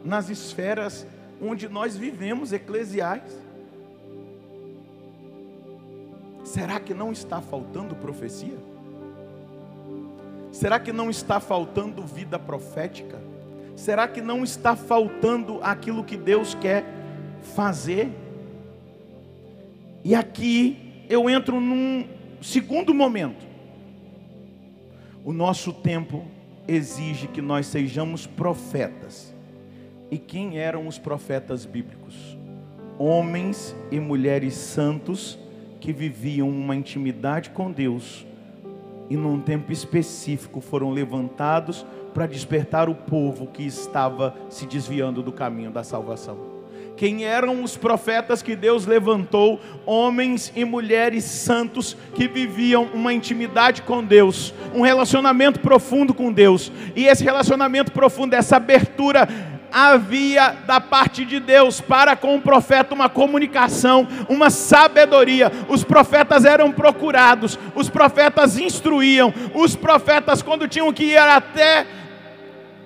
nas esferas onde nós vivemos, eclesiais. Será que não está faltando profecia? Será que não está faltando vida profética? Será que não está faltando aquilo que Deus quer fazer? E aqui eu entro num segundo momento. O nosso tempo exige que nós sejamos profetas. E quem eram os profetas bíblicos? Homens e mulheres santos que viviam uma intimidade com Deus e num tempo específico foram levantados para despertar o povo que estava se desviando do caminho da salvação. Quem eram os profetas que Deus levantou? Homens e mulheres santos que viviam uma intimidade com Deus, um relacionamento profundo com Deus. E esse relacionamento profundo, essa abertura havia da parte de Deus para com o profeta uma comunicação, uma sabedoria. Os profetas eram procurados, os profetas instruíam, os profetas, quando tinham que ir até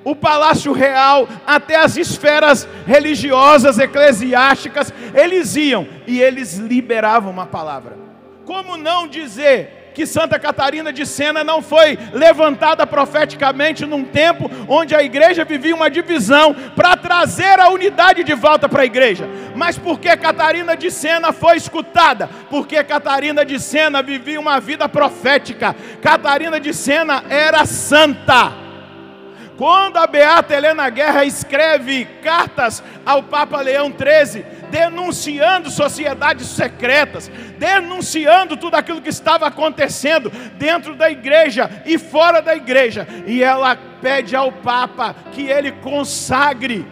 o palácio real, até as esferas religiosas, eclesiásticas, eles iam e eles liberavam uma palavra. Como não dizer que Santa Catarina de Sena não foi levantada profeticamente num tempo onde a igreja vivia uma divisão para trazer a unidade de volta para a igreja? Mas por que Catarina de Sena foi escutada? Porque Catarina de Sena vivia uma vida profética. Catarina de Sena era santa. Quando a beata Helena Guerra escreve cartas ao Papa Leão XIII, denunciando sociedades secretas, denunciando tudo aquilo que estava acontecendo dentro da igreja e fora da igreja, e ela pede ao Papa que ele consagre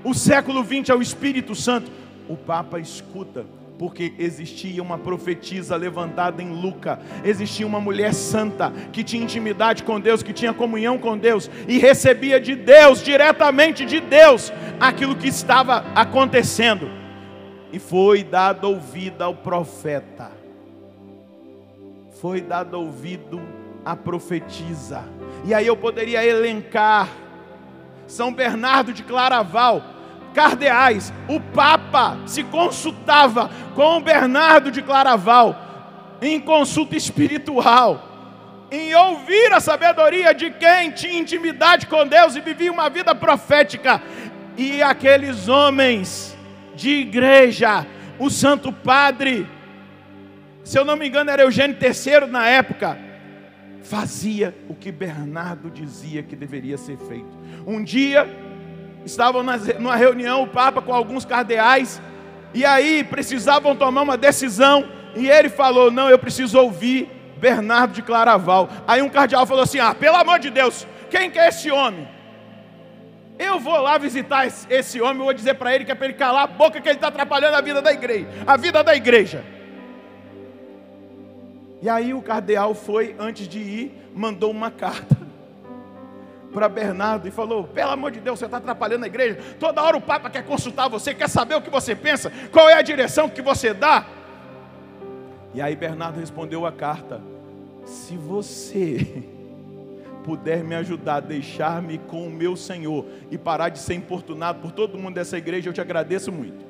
o século XX ao Espírito Santo, o Papa escuta, porque existia uma profetisa levantada em Lucas, existia uma mulher santa, que tinha intimidade com Deus, que tinha comunhão com Deus, e recebia de Deus, diretamente de Deus, aquilo que estava acontecendo. E foi dado ouvido ao profeta, foi dado ouvido à profetisa. E aí eu poderia elencar São Bernardo de Claraval, cardeais. O Papa se consultava com Bernardo de Claraval em consulta espiritual, em ouvir a sabedoria de quem tinha intimidade com Deus e vivia uma vida profética. E aqueles homens de igreja, o Santo Padre, se eu não me engano era Eugênio III na época, fazia o que Bernardo dizia que deveria ser feito. Um dia estavam numa reunião, o Papa com alguns cardeais, e aí precisavam tomar uma decisão, e ele falou: não, eu preciso ouvir Bernardo de Claraval. Aí um cardeal falou assim: pelo amor de Deus, quem que é esse homem? Eu vou lá visitar esse homem, eu vou dizer para ele que é para ele calar a boca, que ele está atrapalhando a vida da igreja. E aí o cardeal foi, antes de ir, mandou uma carta para Bernardo e falou: pelo amor de Deus, você está atrapalhando a igreja, toda hora o Papa quer consultar você, quer saber o que você pensa, qual é a direção que você dá. E aí Bernardo respondeu a carta: se você puder me ajudar, deixar-me com o meu Senhor e parar de ser importunado por todo mundo dessa igreja, eu te agradeço muito.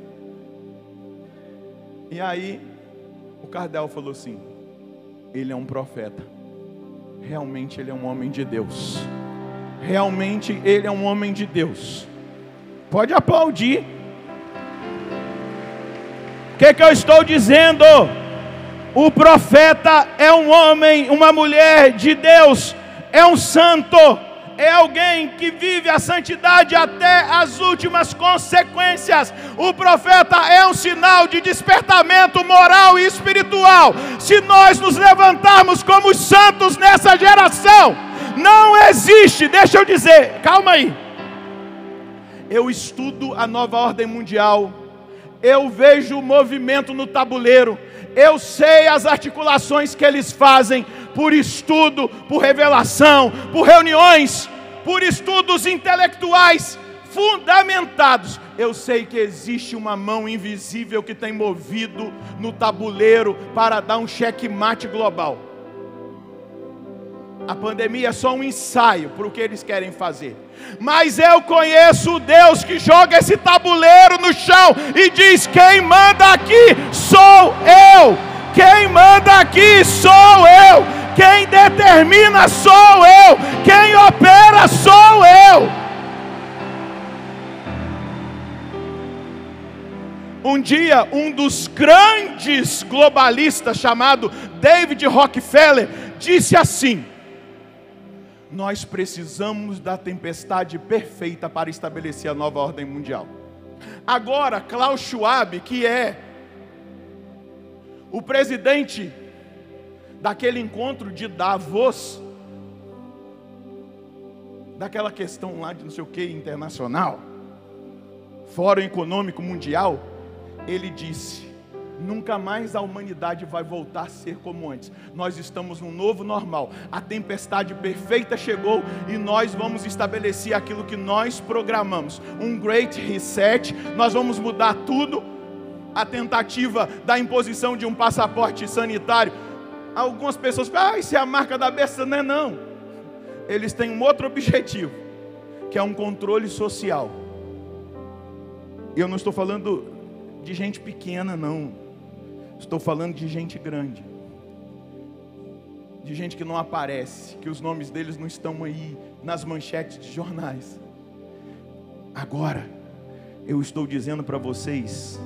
E aí o cardeal falou assim: ele é um profeta, realmente ele é um homem de Deus, realmente ele é um homem de Deus. Pode aplaudir. O que eu estou dizendo? O profeta é um homem, uma mulher de Deus, é um santo, é alguém que vive a santidade até as últimas consequências. O profeta é um sinal de despertamento moral e espiritual. Se nós nos levantarmos como os santos nessa geração, não existe, deixa eu dizer, calma aí. Eu estudo a nova ordem mundial, eu vejo o movimento no tabuleiro, eu sei as articulações que eles fazem, por estudo, por revelação, por reuniões, por estudos intelectuais fundamentados. Eu sei que existe uma mão invisível que tem movido no tabuleiro para dar um checkmate global. A pandemia é só um ensaio para o que eles querem fazer. Mas eu conheço o Deus que joga esse tabuleiro no chão e diz: quem manda aqui sou eu. Quem manda aqui sou eu. Quem determina sou eu. Quem opera sou eu. Um dia, um dos grandes globalistas, chamado David Rockefeller, disse assim: nós precisamos da tempestade perfeita para estabelecer a nova ordem mundial. Agora, Klaus Schwab, que é o presidente daquele encontro de Davos, daquela questão lá de não sei o que internacional, Fórum Econômico Mundial, ele disse: Nunca mais a humanidade vai voltar a ser como antes. Nós estamos num novo normal. A tempestade perfeita chegou e nós vamos estabelecer aquilo que nós programamos. Um great reset. Nós vamos mudar tudo. A tentativa da imposição de um passaporte sanitário. Algumas pessoas falam, isso é a marca da besta. Não é não. Eles têm um outro objetivo, que é um controle social. Eu não estou falando de gente pequena, não. Estou falando de gente grande. De gente que não aparece, que os nomes deles não estão aí nas manchetes de jornais. Agora, eu estou dizendo para vocês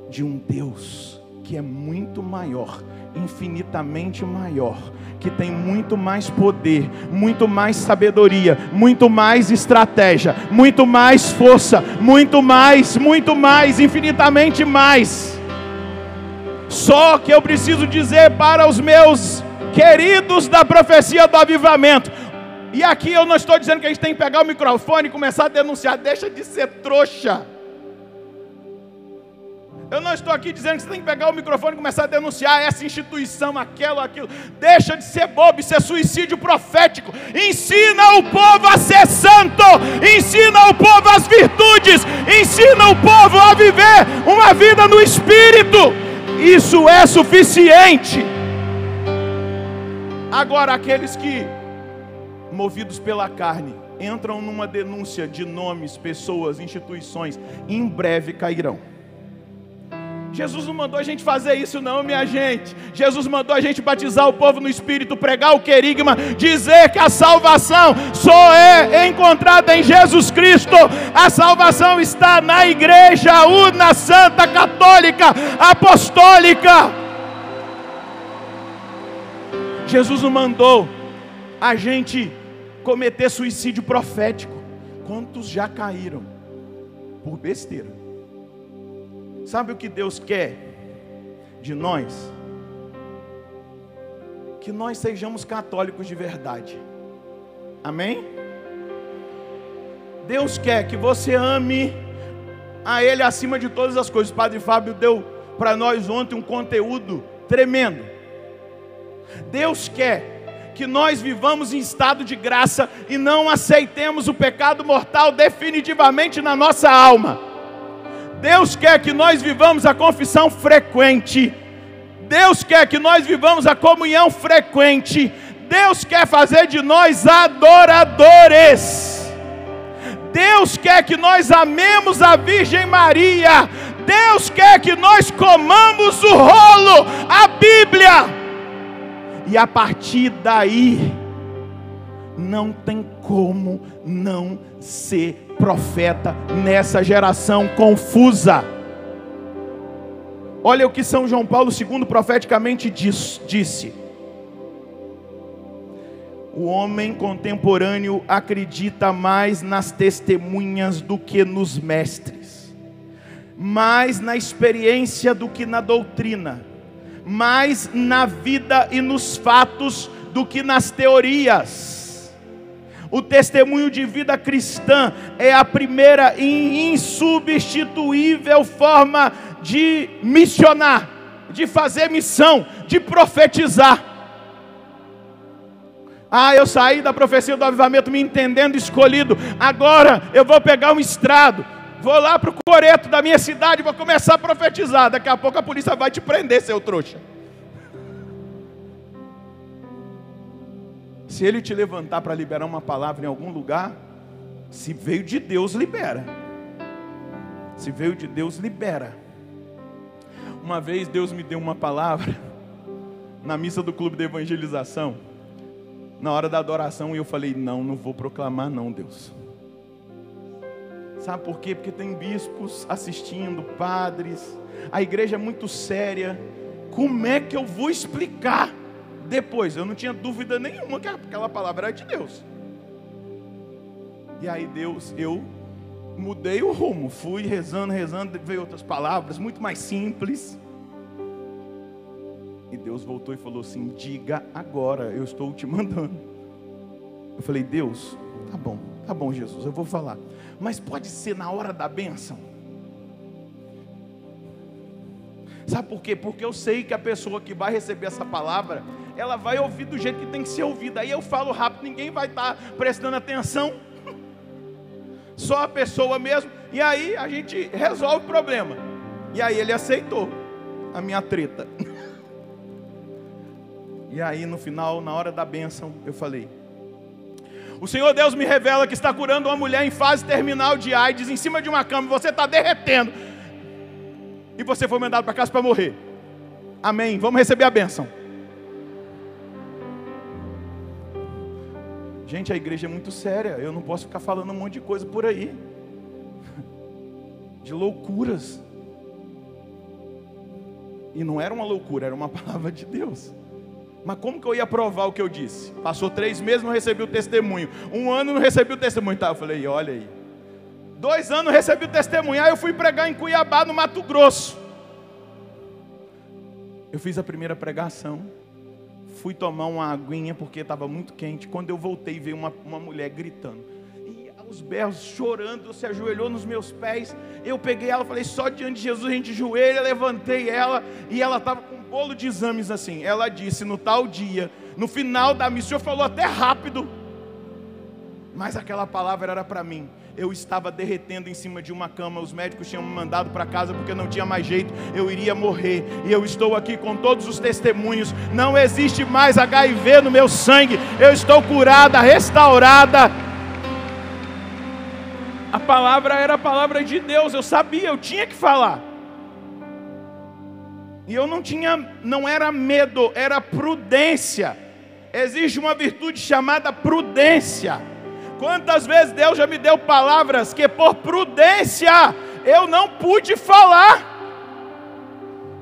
de um Deus que é muito maior, infinitamente maior, que tem muito mais poder, muito mais sabedoria, muito mais estratégia, muito mais força, muito mais, infinitamente mais. Só que eu preciso dizer para os meus queridos da profecia do avivamento, e aqui eu não estou dizendo que a gente tem que pegar o microfone e começar a denunciar, deixa de ser trouxa. Eu não estou aqui dizendo que você tem que pegar o microfone e começar a denunciar essa instituição, aquilo. Deixa de ser bobo, isso é suicídio profético. Ensina o povo a ser santo. Ensina o povo as virtudes. Ensina o povo a viver uma vida no Espírito. Isso é suficiente. Agora, aqueles que, movidos pela carne, entram numa denúncia de nomes, pessoas, instituições, em breve cairão. Jesus não mandou a gente fazer isso não, minha gente. Jesus mandou a gente batizar o povo no Espírito, pregar o querigma, dizer que a salvação só é encontrada em Jesus Cristo. A salvação está na igreja una, santa, católica, apostólica. Jesus não mandou a gente cometer suicídio profético. Quantos já caíram por besteira? Sabe o que Deus quer de nós? Que nós sejamos católicos de verdade. Amém? Deus quer que você ame a Ele acima de todas as coisas. O Padre Fábio deu para nós ontem um conteúdo tremendo. Deus quer que nós vivamos em estado de graça e não aceitemos o pecado mortal definitivamente na nossa alma. Deus quer que nós vivamos a confissão frequente. Deus quer que nós vivamos a comunhão frequente. Deus quer fazer de nós adoradores. Deus quer que nós amemos a Virgem Maria. Deus quer que nós comamos o rolo, a Bíblia. E a partir daí, não tem como não ser profeta nessa geração confusa. Olha o que São João Paulo II profeticamente disse: o homem contemporâneo acredita mais nas testemunhas do que nos mestres, mais na experiência do que na doutrina, mais na vida e nos fatos do que nas teorias. O testemunho de vida cristã é a primeira e insubstituível forma de missionar, de fazer missão, de profetizar. Eu saí da profecia do avivamento me entendendo escolhido. Agora eu vou pegar um estrado, vou lá para o coreto da minha cidade e vou começar a profetizar. Daqui a pouco a polícia vai te prender, seu trouxa. Se ele te levantar para liberar uma palavra em algum lugar, se veio de Deus, libera. Se veio de Deus, libera. Uma vez Deus me deu uma palavra na missa do clube de evangelização, na hora da adoração, e eu falei, não vou proclamar não, Deus. Sabe por quê? Porque tem bispos assistindo, padres, a igreja é muito séria. Como é que eu vou explicar? Depois, eu não tinha dúvida nenhuma que aquela palavra era de Deus. E aí eu mudei o rumo, fui rezando, veio outras palavras, muito mais simples. E Deus voltou e falou assim, diga agora, eu estou te mandando. Eu falei, Deus, tá bom Jesus, eu vou falar. Mas pode ser na hora da bênção? Sabe por quê? Porque eu sei que a pessoa que vai receber essa palavra, ela vai ouvir do jeito que tem que ser ouvida. Aí eu falo rápido, ninguém vai estar prestando atenção, só a pessoa mesmo. E aí a gente resolve o problema. E aí ele aceitou a minha treta. E aí no final, na hora da bênção, eu falei: o Senhor Deus me revela que está curando uma mulher em fase terminal de AIDS em cima de uma cama, você está derretendo, e você foi mandado para casa para morrer. Amém, vamos receber a bênção. Gente, a igreja é muito séria, eu não posso ficar falando um monte de coisa por aí, de loucuras. E não era uma loucura, era uma palavra de Deus. Mas como que eu ia provar o que eu disse? Passou 3 meses, não recebi o testemunho. 1 ano, não recebi o testemunho. Tá, eu falei: olha aí. 2 anos, não recebi o testemunho. Aí eu fui pregar em Cuiabá, no Mato Grosso. Eu fiz a primeira pregação. Fui tomar uma aguinha, porque estava muito quente. Quando eu voltei, veio uma mulher gritando. E aos berros, chorando, se ajoelhou nos meus pés. Eu peguei ela, falei: só diante de Jesus a gente joelha. Levantei ela, e ela estava com um bolo de exames assim. Ela disse: no tal dia, no final da missa, o senhor falou até rápido, mas aquela palavra era para mim. Eu estava derretendo em cima de uma cama, os médicos tinham me mandado para casa porque não tinha mais jeito, eu iria morrer. E eu estou aqui com todos os testemunhos. Não existe mais HIV no meu sangue, eu estou curada, restaurada. A palavra era a palavra de Deus, eu sabia, eu tinha que falar. E eu não era medo, era prudência. Existe uma virtude chamada prudência. Quantas vezes Deus já me deu palavras que por prudência eu não pude falar,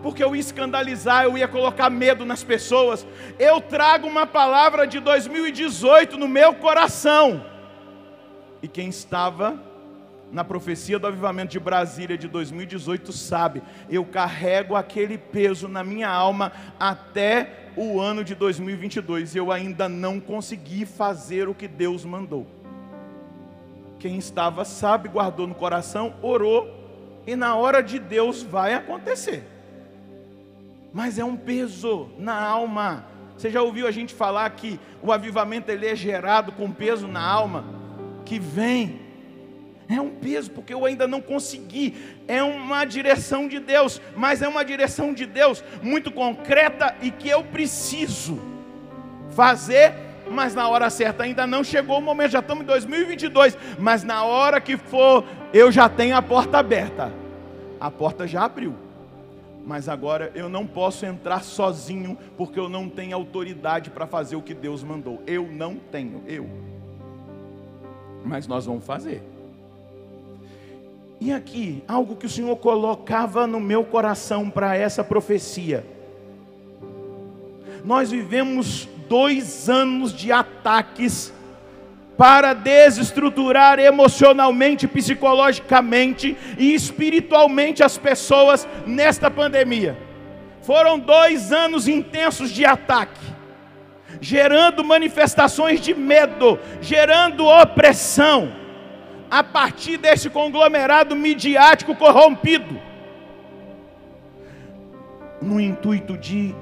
porque eu ia escandalizar, eu ia colocar medo nas pessoas. Eu trago uma palavra de 2018 no meu coração. E quem estava na profecia do avivamento de Brasília de 2018 sabe, eu carrego aquele peso na minha alma até o ano de 2022. Eu ainda não consegui fazer o que Deus mandou. Quem estava sabe, guardou no coração, orou, e na hora de Deus vai acontecer. Mas é um peso na alma. Você já ouviu a gente falar que o avivamento ele é gerado com peso na alma? Que vem, é um peso, porque eu ainda não consegui. É uma direção de Deus, mas é uma direção de Deus muito concreta e que eu preciso fazer. Mas na hora certa, ainda não chegou o momento, já estamos em 2022, mas na hora que for, eu já tenho a porta aberta. A porta já abriu, mas agora eu não posso entrar sozinho, porque eu não tenho autoridade para fazer o que Deus mandou. Eu não tenho, mas nós vamos fazer. E aqui, algo que o Senhor colocava no meu coração para essa profecia. Nós vivemos 2 anos de ataques para desestruturar emocionalmente, psicologicamente e espiritualmente as pessoas nesta pandemia. Foram 2 anos intensos de ataque, gerando manifestações de medo, gerando opressão, a partir desse conglomerado midiático corrompido, no intuito de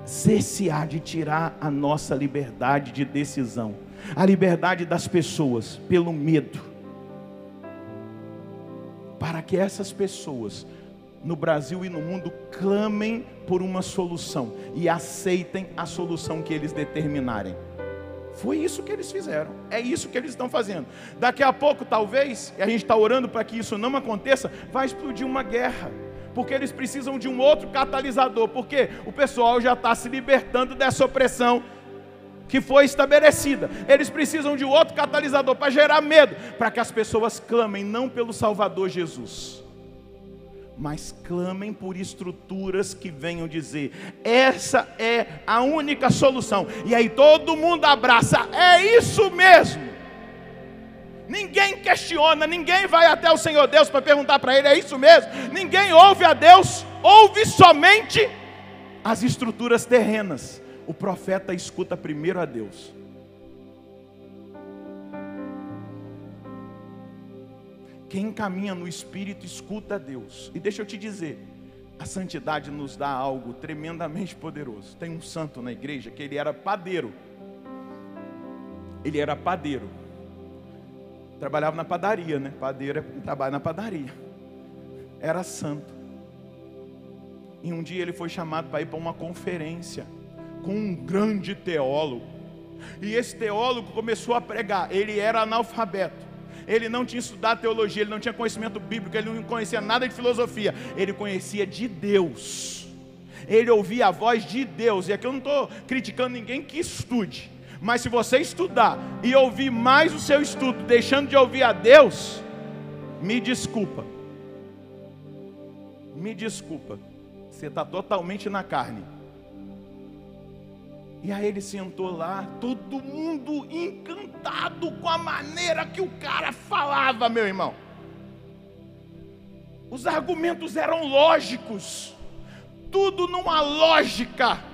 cessear, de tirar a nossa liberdade de decisão, a liberdade das pessoas pelo medo, para que essas pessoas no Brasil e no mundo clamem por uma solução e aceitem a solução que eles determinarem. Foi isso que eles fizeram, é isso que eles estão fazendo. Daqui a pouco, talvez, e a gente está orando para que isso não aconteça, vai explodir uma guerra, porque eles precisam de um outro catalisador, porque o pessoal já está se libertando dessa opressão que foi estabelecida. Eles precisam de um outro catalisador para gerar medo, para que as pessoas clamem não pelo Salvador Jesus, mas clamem por estruturas que venham dizer: essa é a única solução. E aí todo mundo abraça, é isso mesmo. Ninguém questiona, ninguém vai até o Senhor Deus para perguntar para Ele: é isso mesmo? Ninguém ouve a Deus, ouve somente as estruturas terrenas. O profeta escuta primeiro a Deus. Quem caminha no Espírito escuta a Deus. E deixa eu te dizer, A santidade nos dá algo tremendamente poderoso. Tem um santo na igreja que ele era padeiro. Ele era padeiro. Trabalhava na padaria, né? Padeiro é trabalha na padaria. Era santo. E um dia ele foi chamado para ir para uma conferência com um grande teólogo. E esse teólogo começou a pregar. Ele era analfabeto. Ele não tinha estudado teologia, ele não tinha conhecimento bíblico, ele não conhecia nada de filosofia. Ele conhecia de Deus. Ele ouvia a voz de Deus. E aqui eu não estou criticando ninguém que estude. Mas se você estudar e ouvir mais o seu estudo, deixando de ouvir a Deus, me desculpa. Me desculpa. Você está totalmente na carne. E aí ele sentou lá, todo mundo encantado com a maneira que o cara falava, meu irmão. Os argumentos eram lógicos, tudo numa lógica.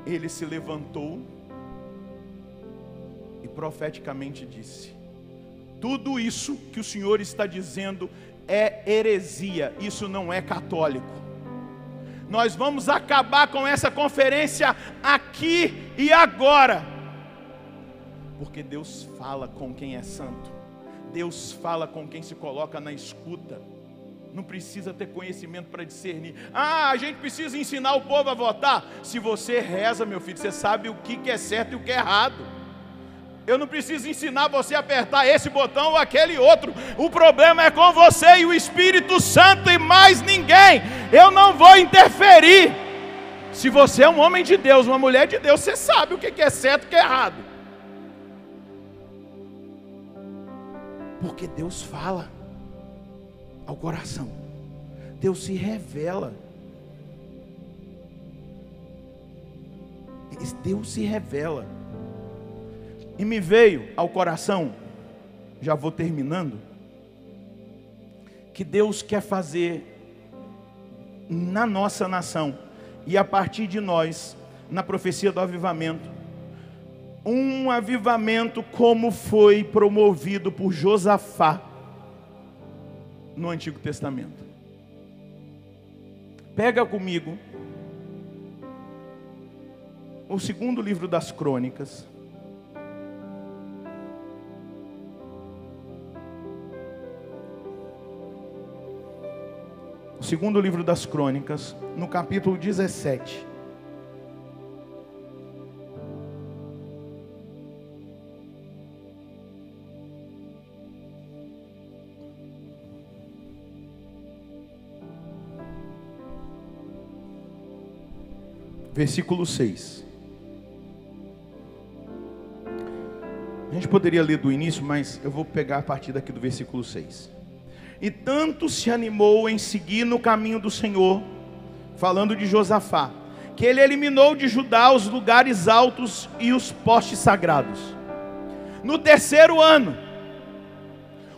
Ele se levantou e profeticamente disse: tudo isso que o Senhor está dizendo é heresia, isso não é católico. Nós vamos acabar com essa conferência aqui e agora. Porque Deus fala com quem é santo. Deus fala com quem se coloca na escuta. Não precisa ter conhecimento para discernir. A gente precisa ensinar o povo a votar. Se você reza, meu filho, você sabe o que é certo e o que é errado. Eu não preciso ensinar você a apertar esse botão ou aquele outro. O problema é com você e o Espírito Santo e mais ninguém. Eu não vou interferir. Se você é um homem de Deus, uma mulher de Deus, você sabe o que é certo e o que é errado. Porque Deus fala ao coração. Deus se revela. Deus se revela. E me veio ao coração, já vou terminando, que Deus quer fazer na nossa nação e a partir de nós, na profecia do avivamento, um avivamento como foi promovido por Josafá no Antigo Testamento. Pega comigo o segundo livro das Crônicas. O segundo livro das Crônicas, no capítulo 17. Versículo 6. A gente poderia ler do início, mas eu vou pegar a partir daqui do versículo 6. E tanto se animou em seguir no caminho do Senhor, falando de Josafá, que ele eliminou de Judá os lugares altos e os postes sagrados. No terceiro ano,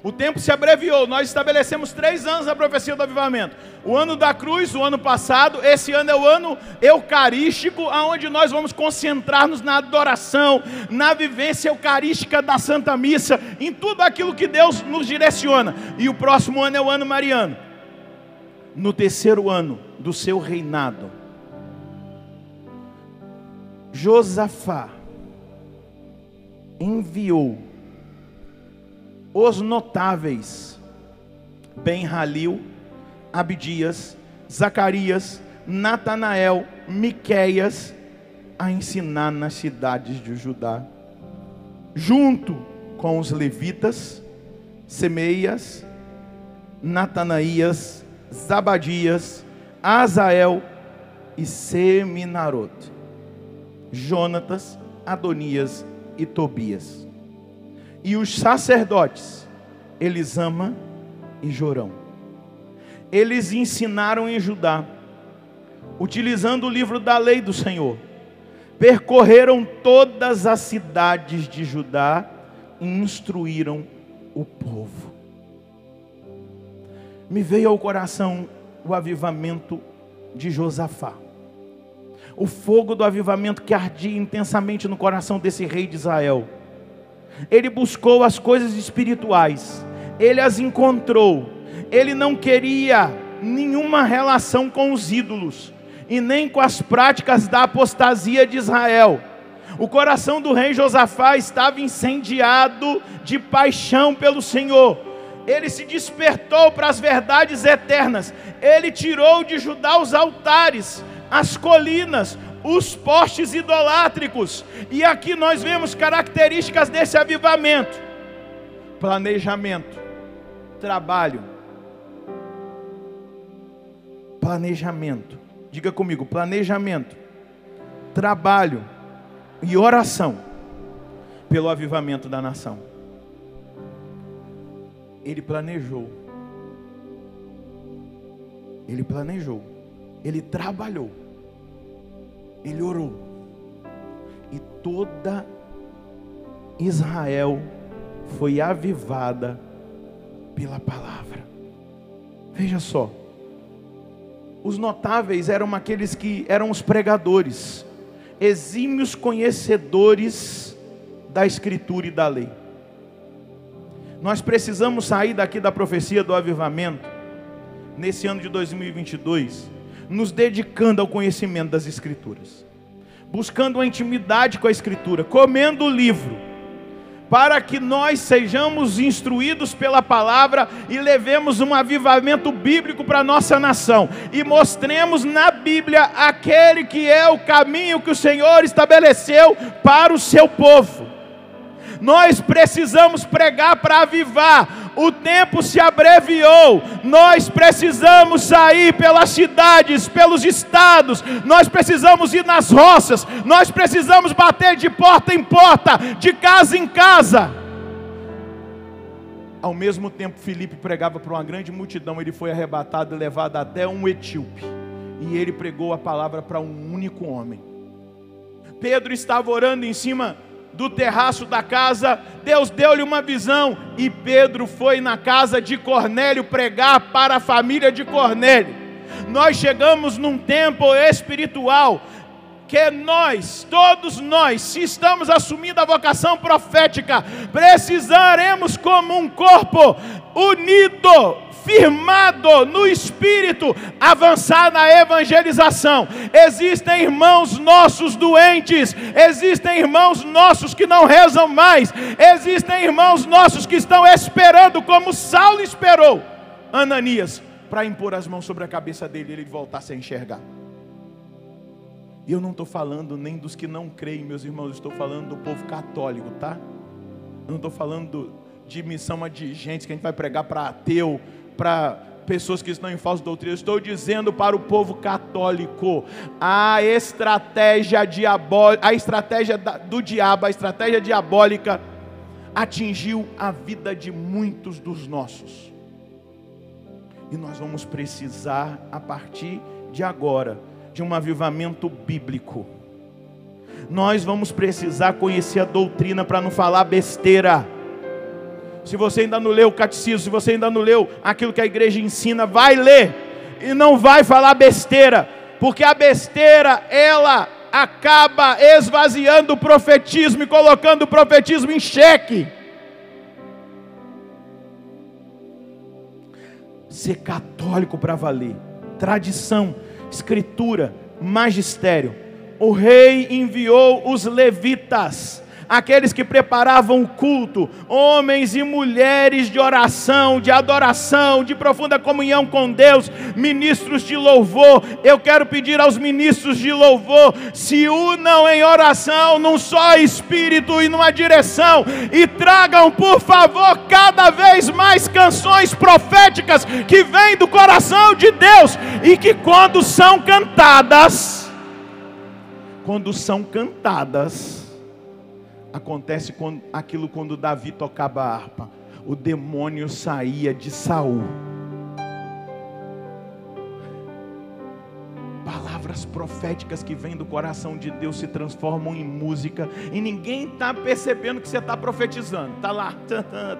o tempo se abreviou, nós estabelecemos 3 anos na profecia do avivamento. O ano da cruz, o ano passado, esse ano é o ano eucarístico, onde nós vamos concentrar-nos na adoração, na vivência eucarística da Santa Missa, em tudo aquilo que Deus nos direciona. E o próximo ano é o ano mariano. No terceiro ano do seu reinado, Josafá enviou os notáveis Ben-Halil, Abdias, Zacarias, Natanael, Miqueias a ensinar nas cidades de Judá, junto com os levitas, Semeias, Natanaías, Zabadias, Azael e Seminarot, Jonatas, Adonias e Tobias. E os sacerdotes, Elisama e Jorão. Eles ensinaram em Judá, utilizando o livro da lei do Senhor. Percorreram todas as cidades de Judá e instruíram o povo. Me veio ao coração o avivamento de Josafá. O fogo do avivamento que ardia intensamente no coração desse rei de Israel. Ele buscou as coisas espirituais, ele as encontrou. Ele não queria nenhuma relação com os ídolos e nem com as práticas da apostasia de Israel. O coração do rei Josafá estava incendiado de paixão pelo Senhor. Ele se despertou para as verdades eternas. Ele tirou de Judá os altares, as colinas, os postes idolátricos. E aqui nós vemos características desse avivamento: planejamento, trabalho. Planejamento. Diga comigo: planejamento, trabalho e oração pelo avivamento da nação. Ele planejou, ele trabalhou, ele orou, e toda Israel foi avivada pela palavra. Veja só, os notáveis eram aqueles que eram os pregadores, exímios conhecedores da Escritura e da lei. Nós precisamos sair daqui da profecia do avivamento, nesse ano de 2022, nos dedicando ao conhecimento das Escrituras, buscando uma intimidade com a Escritura, comendo o livro, para que nós sejamos instruídos pela palavra e levemos um avivamento bíblico para a nossa nação, e mostremos na Bíblia aquele que é o caminho que o Senhor estabeleceu para o seu povo. Nós precisamos pregar para avivar. O tempo se abreviou. Nós precisamos sair pelas cidades, pelos estados. Nós precisamos ir nas roças. Nós precisamos bater de porta em porta, de casa em casa. Ao mesmo tempo, Filipe pregava para uma grande multidão. Ele foi arrebatado e levado até um etíope, e ele pregou a palavra para um único homem. Pedro estava orando em cima do terraço da casa. Deus deu-lhe uma visão, e Pedro foi na casa de Cornélio pregar para a família de Cornélio. Nós chegamos num tempo espiritual que nós, todos nós, se estamos assumindo a vocação profética, precisaremos, como um corpo unido, firmado no Espírito, avançar na evangelização. Existem irmãos nossos doentes, existem irmãos nossos que não rezam mais, existem irmãos nossos que estão esperando, como Saulo esperou Ananias, para impor as mãos sobre a cabeça dele e ele voltasse a enxergar. E eu não estou falando nem dos que não creem, meus irmãos, eu estou falando do povo católico, tá? Eu não estou falando de missão adigente, que a gente vai pregar para ateu, para pessoas que estão em falsa doutrina. Eu estou dizendo para o povo católico: a estratégia do diabo, a estratégia diabólica atingiu a vida de muitos dos nossos. E nós vamos precisar, a partir de agora, de um avivamento bíblico. Nós vamos precisar conhecer a doutrina para não falar besteira. Se você ainda não leu o catecismo, se você ainda não leu aquilo que a igreja ensina, vai ler e não vai falar besteira, porque a besteira, ela acaba esvaziando o profetismo e colocando o profetismo em xeque. Ser católico para valer, tradição, escritura, magistério. O rei enviou os levitas, aqueles que preparavam o culto, homens e mulheres de oração, de adoração, de profunda comunhão com Deus, ministros de louvor. Eu quero pedir aos ministros de louvor: se unam em oração, num só espírito e numa direção, e tragam, por favor, cada vez mais canções proféticas que vêm do coração de Deus, e que quando são cantadas, acontece quando Davi tocava a harpa, o demônio saía de Saul. Palavras proféticas que vêm do coração de Deus se transformam em música, e ninguém está percebendo que você está profetizando. Está lá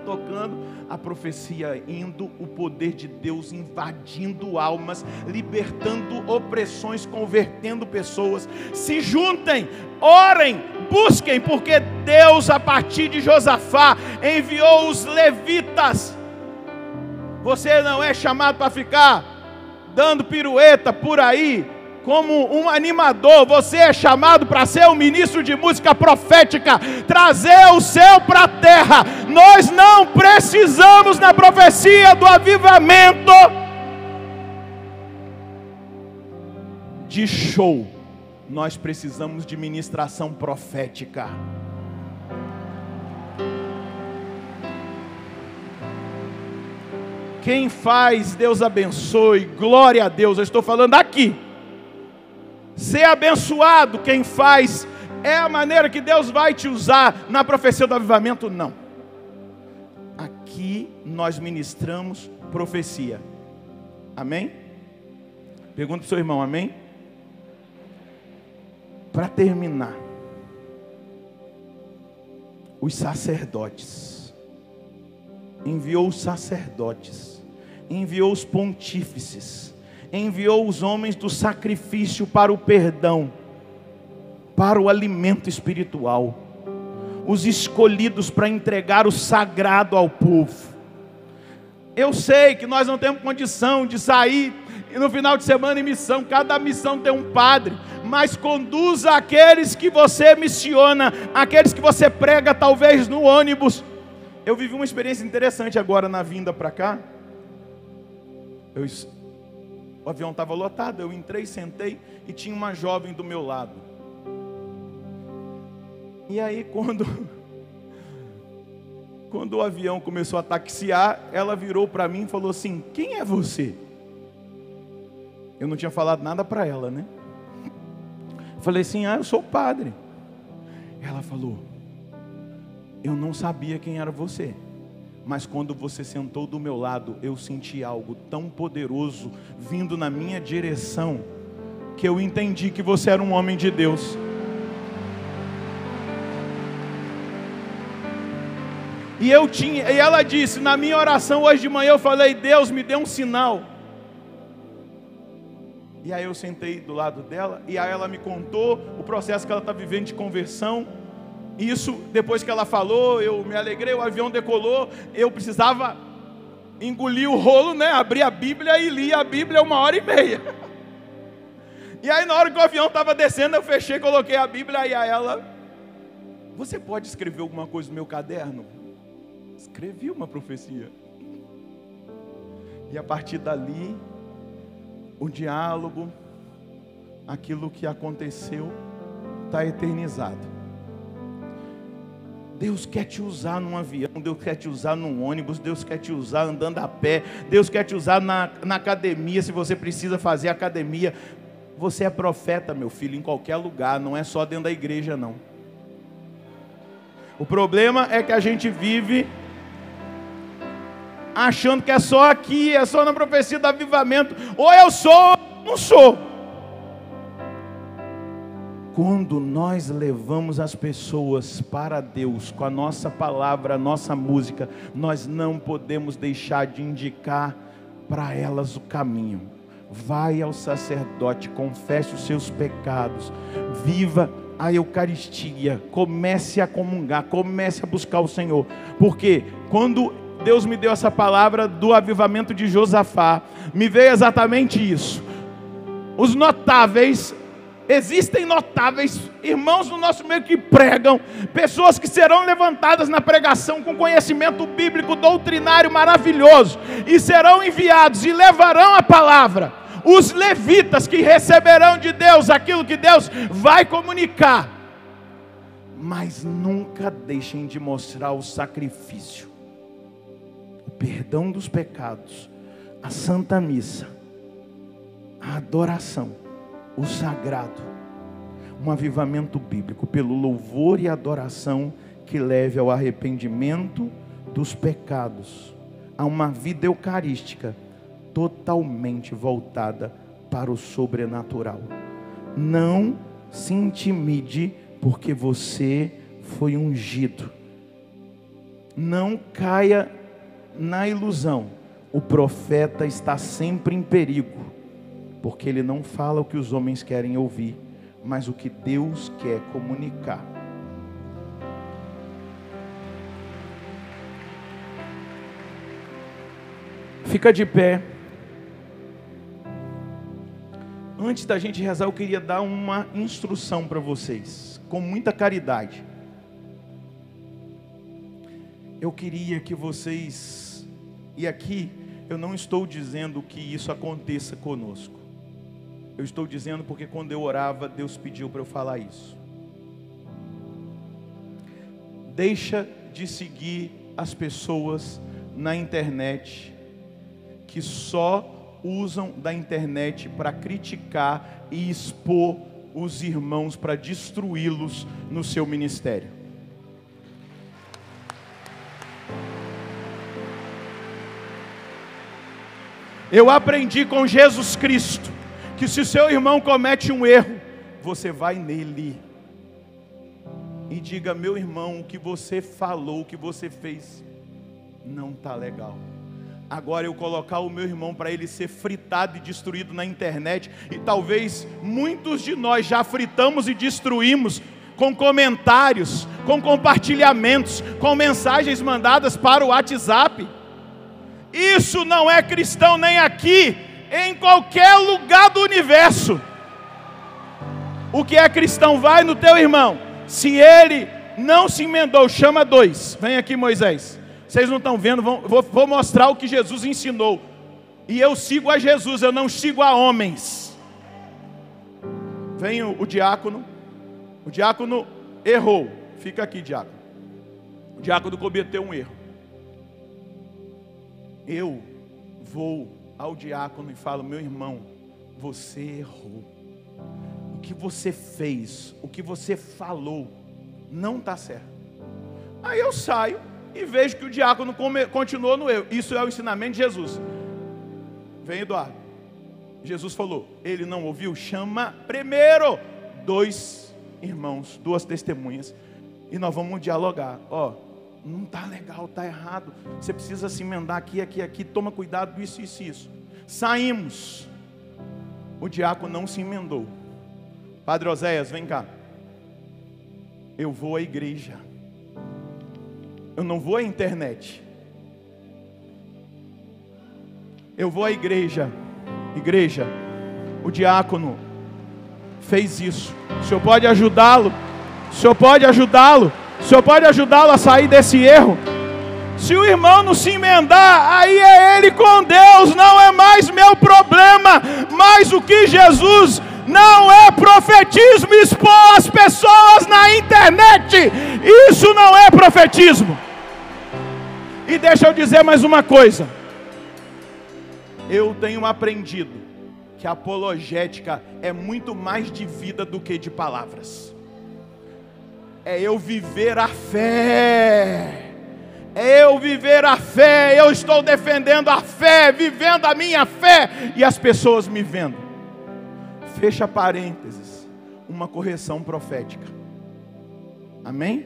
tocando a profecia indo, o poder de Deus invadindo almas, libertando opressões, convertendo pessoas. Se juntem, orem, busquem, porque Deus, a partir de Josafá, enviou os levitas. Você não é chamado para ficar dando pirueta por aí, como um animador. Você é chamado para ser um ministro de música profética, trazer o céu para a terra. Nós não precisamos, na profecia do avivamento, de show. Nós precisamos de ministração profética. Quem faz, Deus abençoe, glória a Deus. Eu estou falando aqui. Ser abençoado, quem faz, é a maneira que Deus vai te usar na profecia do avivamento? Não. Aqui nós ministramos profecia. Amém? Pergunta para o seu irmão, amém? Para terminar, os sacerdotes, enviou os sacerdotes, enviou os pontífices, enviou os homens do sacrifício para o perdão, para o alimento espiritual, os escolhidos para entregar o sagrado ao povo. Eu sei que nós não temos condição de sair no final de semana em missão, cada missão tem um padre, mas conduza aqueles que você missiona, aqueles que você prega talvez no ônibus. Eu vivi uma experiência interessante agora na vinda para cá. O avião estava lotado, eu entrei, sentei e tinha uma jovem do meu lado. E aí quando o avião começou a taxiar, ela virou para mim e falou assim: quem é você? Eu não tinha falado nada para ela, né? Falei assim: eu sou o padre. Ela falou: eu não sabia quem era você, mas quando você sentou do meu lado, eu senti algo tão poderoso vindo na minha direção, que eu entendi que você era um homem de Deus. E ela disse: na minha oração hoje de manhã eu falei: Deus me deu um sinal. E aí eu sentei do lado dela, e aí ela me contou o processo que ela está vivendo de conversão. Isso, depois que ela falou, eu me alegrei, o avião decolou, eu precisava engolir o rolo, né? Abrir a Bíblia e li a Bíblia 1h30. E aí na hora que o avião estava descendo, eu fechei, coloquei a Bíblia, e aí ela: você pode escrever alguma coisa no meu caderno? Escrevi uma profecia. E a partir dali, o diálogo, aquilo que aconteceu, está eternizado. Deus quer te usar num avião, Deus quer te usar num ônibus, Deus quer te usar andando a pé, Deus quer te usar na academia, se você precisa fazer academia. Você é profeta, meu filho, em qualquer lugar, não é só dentro da igreja, não. O problema é que a gente vive achando que é só aqui, é só na profecia do avivamento. Ou eu sou, ou eu não sou. Quando nós levamos as pessoas para Deus com a nossa palavra, a nossa música, nós não podemos deixar de indicar para elas o caminho. Vai ao sacerdote, confesse os seus pecados, viva a Eucaristia, comece a comungar, comece a buscar o Senhor. Porque quando Deus me deu essa palavra do avivamento de Josafá, me veio exatamente isso. Os notáveis, existem notáveis irmãos no nosso meio que pregam, pessoas que serão levantadas na pregação com conhecimento bíblico, doutrinário maravilhoso, e serão enviados e levarão a palavra. Os levitas que receberão de Deus aquilo que Deus vai comunicar, mas nunca deixem de mostrar o sacrifício, o perdão dos pecados, a Santa Missa, a adoração, o sagrado, um avivamento bíblico pelo louvor e adoração que leve ao arrependimento dos pecados, a uma vida eucarística totalmente voltada para o sobrenatural. Não se intimide porque você foi ungido. Não caia na ilusão. O profeta está sempre em perigo, porque ele não fala o que os homens querem ouvir, mas o que Deus quer comunicar. Fica de pé. Antes da gente rezar, eu queria dar uma instrução para vocês, com muita caridade. Eu queria que vocês, e aqui eu não estou dizendo que isso aconteça conosco. Eu estou dizendo porque quando eu orava, Deus pediu para eu falar isso. Deixa de seguir as pessoas na internet que só usam da internet para criticar e expor os irmãos, para destruí-los no seu ministério. Eu aprendi com Jesus Cristo que se o seu irmão comete um erro, você vai nele e diga: meu irmão, o que você falou, o que você fez não está legal. Agora eu colocar o meu irmão para ele ser fritado e destruído na internet, e talvez muitos de nós já fritamos e destruímos com comentários, com compartilhamentos, com mensagens mandadas para o WhatsApp. Isso não é cristão nem aqui, em qualquer lugar do universo. O que é cristão? Vai no teu irmão. Se ele não se emendou, chama dois. Vem aqui, Moisés. Vocês não estão vendo, vou mostrar o que Jesus ensinou. E eu sigo a Jesus, eu não sigo a homens. Vem o diácono. O diácono errou. Fica aqui, diácono. O diácono cometeu um erro. Eu vou ao diácono e falo: meu irmão, você errou. O que você fez, o que você falou, não está certo. Aí eu saio e vejo que o diácono continuou no erro. Isso é o ensinamento de Jesus. Vem, Eduardo. Jesus falou: ele não ouviu? Chama primeiro 2 irmãos, 2 testemunhas, e nós vamos dialogar. Ó, não está legal, está errado. Você precisa se emendar aqui, aqui, aqui. Toma cuidado, isso, isso, isso. Saímos. O diácono não se emendou. Padre Oséias, vem cá. Eu vou à igreja. Eu não vou à internet. Eu vou à igreja. Igreja, o diácono fez isso. O senhor pode ajudá-lo? O senhor pode ajudá-lo? O senhor pode ajudá-lo a sair desse erro? Se o irmão não se emendar, aí é ele com Deus, não é mais meu problema. Mas o que Jesus não é profetismo expor as pessoas na internet. Isso não é profetismo. E deixa eu dizer mais uma coisa. Eu tenho aprendido que a apologética é muito mais de vida do que de palavras. É eu viver a fé. É eu viver a fé. Eu estou defendendo a fé, vivendo a minha fé, e as pessoas me vendo. Fecha parênteses. Uma correção profética. Amém?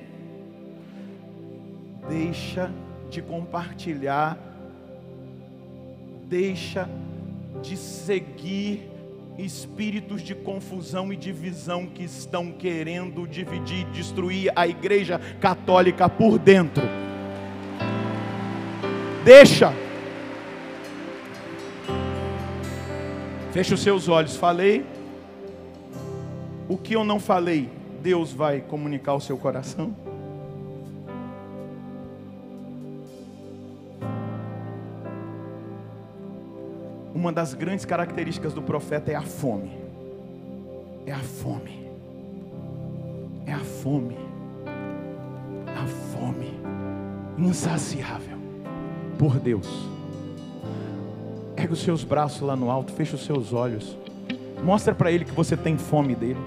Deixa de compartilhar, deixa de seguir espíritos de confusão e divisão que estão querendo dividir e destruir a igreja católica por dentro. Deixa. Feche os seus olhos. Falei. O que eu não falei, Deus vai comunicar ao seu coração. Uma das grandes características do profeta é a fome. É a fome. É a fome. A fome insaciável por Deus. Ergue os seus braços lá no alto, fecha os seus olhos. Mostra para Ele que você tem fome dele.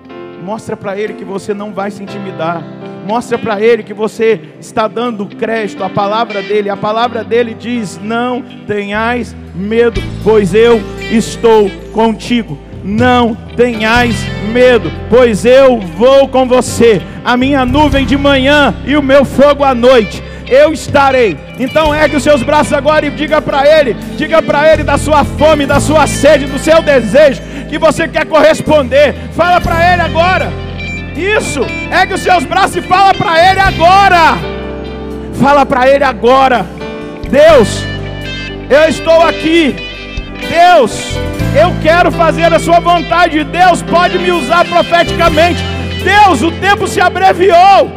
Mostra para Ele que você não vai se intimidar. Mostra para Ele que você está dando crédito à palavra dEle. A palavra dEle diz: não tenhais medo, pois eu estou contigo. Não tenhais medo, pois eu vou com você. A minha nuvem de manhã e o meu fogo à noite. Eu estarei. Então ergue os seus braços agora e diga para Ele da sua fome, da sua sede, do seu desejo, que você quer corresponder. Fala para Ele agora. Isso, ergue os seus braços e fala para Ele agora. Fala para Ele agora. Deus, eu estou aqui Deus, eu quero fazer a sua vontade. Deus pode me usar profeticamente. Deus, o tempo se abreviou.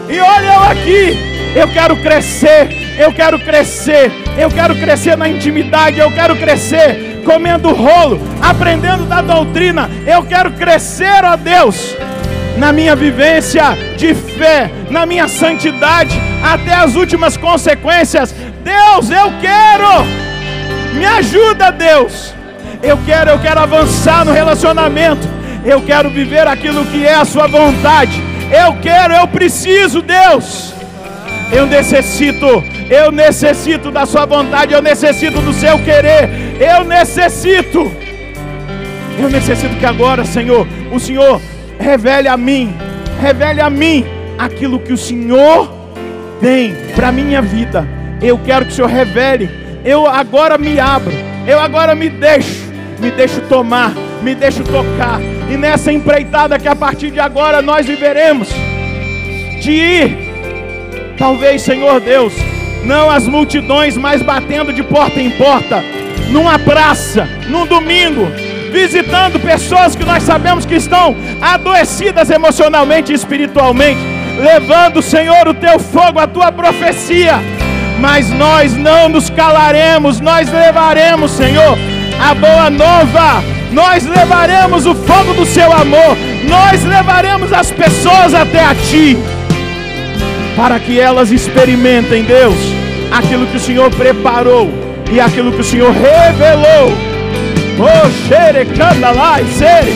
E olha eu aqui. Eu quero crescer. Eu quero crescer. Eu quero crescer na intimidade. Eu quero crescer comendo rolo, aprendendo da doutrina. Eu quero crescer, ó Deus, na minha vivência de fé, na minha santidade, até as últimas consequências. Deus, eu quero. Me ajuda, Deus. Eu quero avançar no relacionamento. Eu quero viver aquilo que é a sua vontade. Eu preciso, Deus. Eu necessito da sua vontade. Eu necessito do seu querer. Eu necessito que agora, Senhor, o Senhor revele a mim aquilo que o Senhor tem para minha vida. Eu quero que o Senhor revele. Eu agora me abro. Eu agora me deixo tomar, me deixo tocar. E nessa empreitada que a partir de agora nós viveremos, de ir, talvez, Senhor Deus, não as multidões, mas batendo de porta em porta, numa praça, num domingo, visitando pessoas que nós sabemos que estão adoecidas emocionalmente e espiritualmente, levando, Senhor, o teu fogo, a tua profecia. Mas nós não nos calaremos, nós levaremos, Senhor, a boa nova, nós levaremos o fogo do seu amor, nós levaremos as pessoas até a Ti, para que elas experimentem, Deus, aquilo que o Senhor preparou e aquilo que o Senhor revelou. Oh, xere, canda lá, e sere,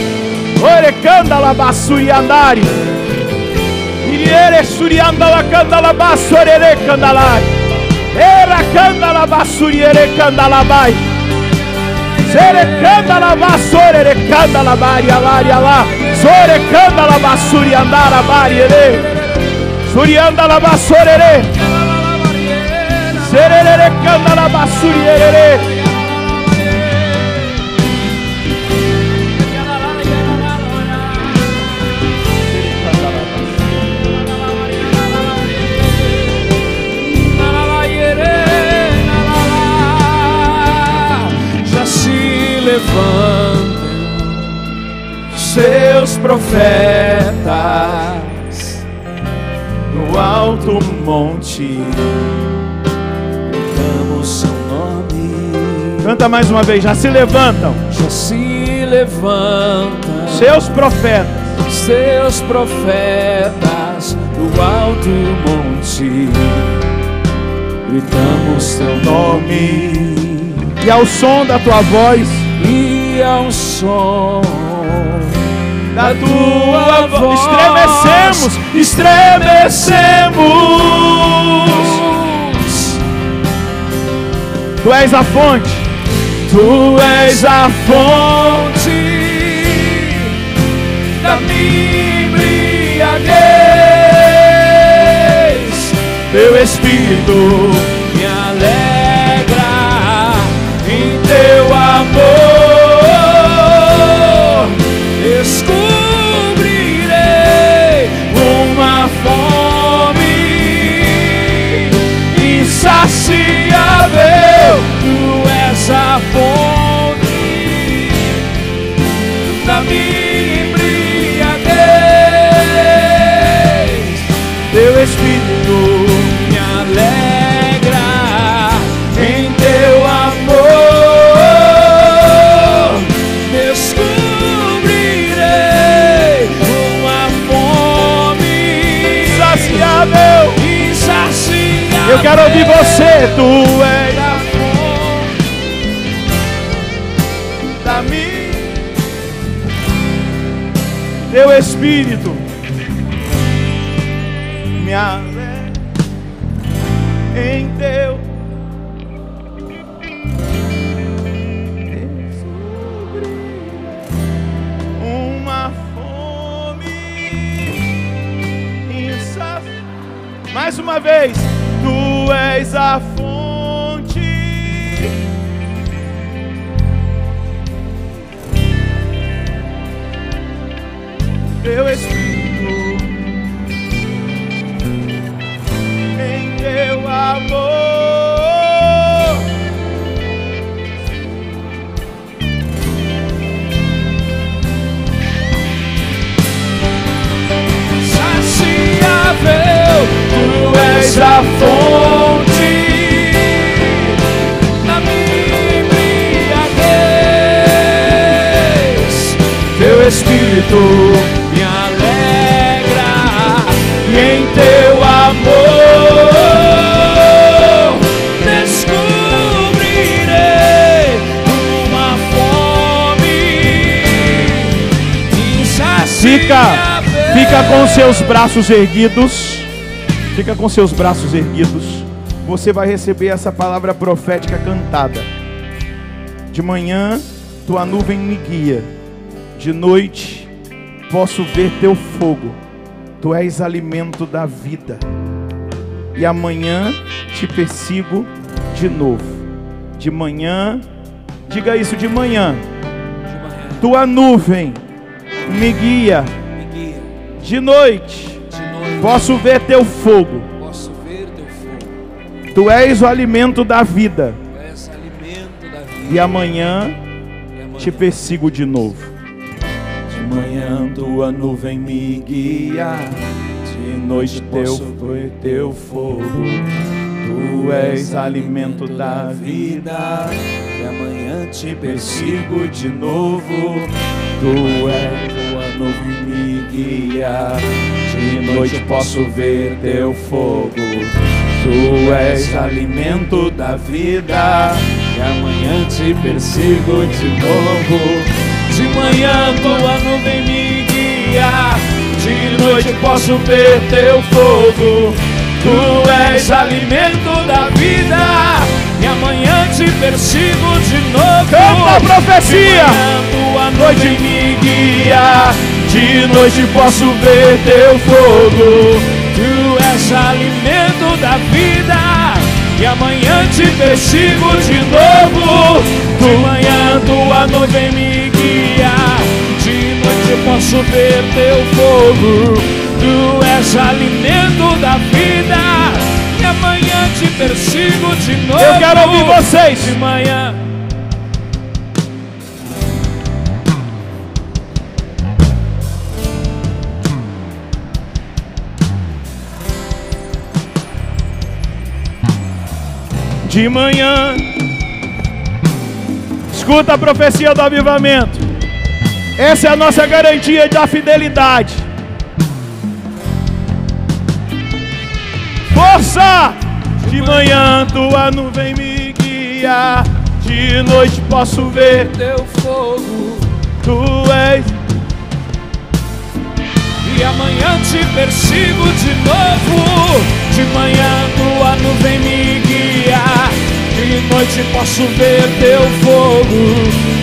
ore, canda lá, bassuri, andari, e ere, suri, anda lá, canda lá, bassuri, ere, canda lá, era, canda lá, bassuri, ere, canda lá, vai, sere, canda lá, bassuri, ere, canda lá, bari, alari, alá, sore, canda lá, bassuri, andara, bari, ere, suri, anda lá, bassuri, ere, sere, ere, canda lá, bassuri, ere. Levantem seus profetas no alto monte, cantamos seu nome. Canta mais uma vez, já se levantam. Já se levantam seus profetas no alto monte, gritamos seu nome. E ao som da tua voz, e ao som da tua voz, estremecemos. Tu és a fonte, tu és a fonte da minha embriaguez. Teu Espírito me alegra em teu amor. Descobrirei uma fome insaciável. Tu és a fonte da minha embriaguez. Teu Espírito me alegra em teu amor. Descobrirei uma fome insaciável. Eu quero ouvir você. Tu és a fonte da minha. Teu Espírito me alegra em teu. Mais uma vez, tu és a fonte. Teu Espírito em teu amor. me alegra, e em teu amor descobrirei uma fome insaciável. Fica com seus braços erguidos. Fica com seus braços erguidos. Você vai receber essa palavra profética cantada. De manhã, tua nuvem me guia. De noite, posso ver teu fogo. Tu és alimento da vida. E amanhã te persigo de novo. De manhã, diga isso, de manhã. Tua nuvem me guia. De noite, posso ver teu fogo. Tu és o alimento da vida. E amanhã te persigo de novo. De manhã tua nuvem me guia. De noite teu fogo. Tu és alimento da vida. E amanhã te persigo de novo. Tu és tua nuvem me guia. De noite posso ver teu fogo. Tu és alimento da vida. E amanhã te persigo de novo. De manhã tua nuvem me guia. De noite posso ver teu fogo. Tu és alimento da vida. E amanhã te persigo de novo. Canta a profecia. De manhã tua nuvem me guia. De noite posso ver teu fogo. Tu és alimento da vida. E amanhã te persigo de novo. De manhã tua nuvem me guia. De noite posso ver teu fogo. Tu és alimento da vida. E amanhã te persigo de novo. Eu quero ouvir vocês. De manhã. De manhã, escuta a profecia do avivamento. Essa é a nossa garantia da fidelidade. Força! De manhã tua nuvem me guia. De noite posso ver Teu fogo. tu és. E amanhã te persigo de novo. De manhã tua nuvem me guia. De noite posso ver teu fogo.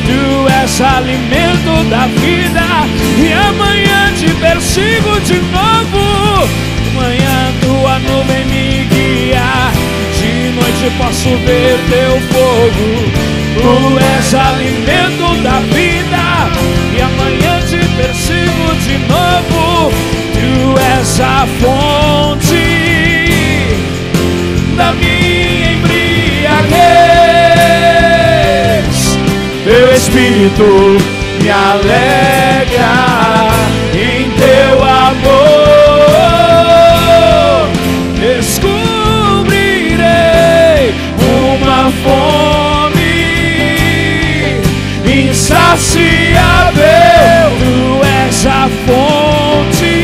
Tu és alimento da vida. E amanhã te persigo de novo. De manhã tua nuvem me guia. De noite posso ver teu fogo. Tu és alimento da vida. E amanhã te persigo de novo. Tu és a fonte da minha embriaguez. Teu Espírito me alegra em teu amor. Descobrirei uma fome insaciável. Tu és a fonte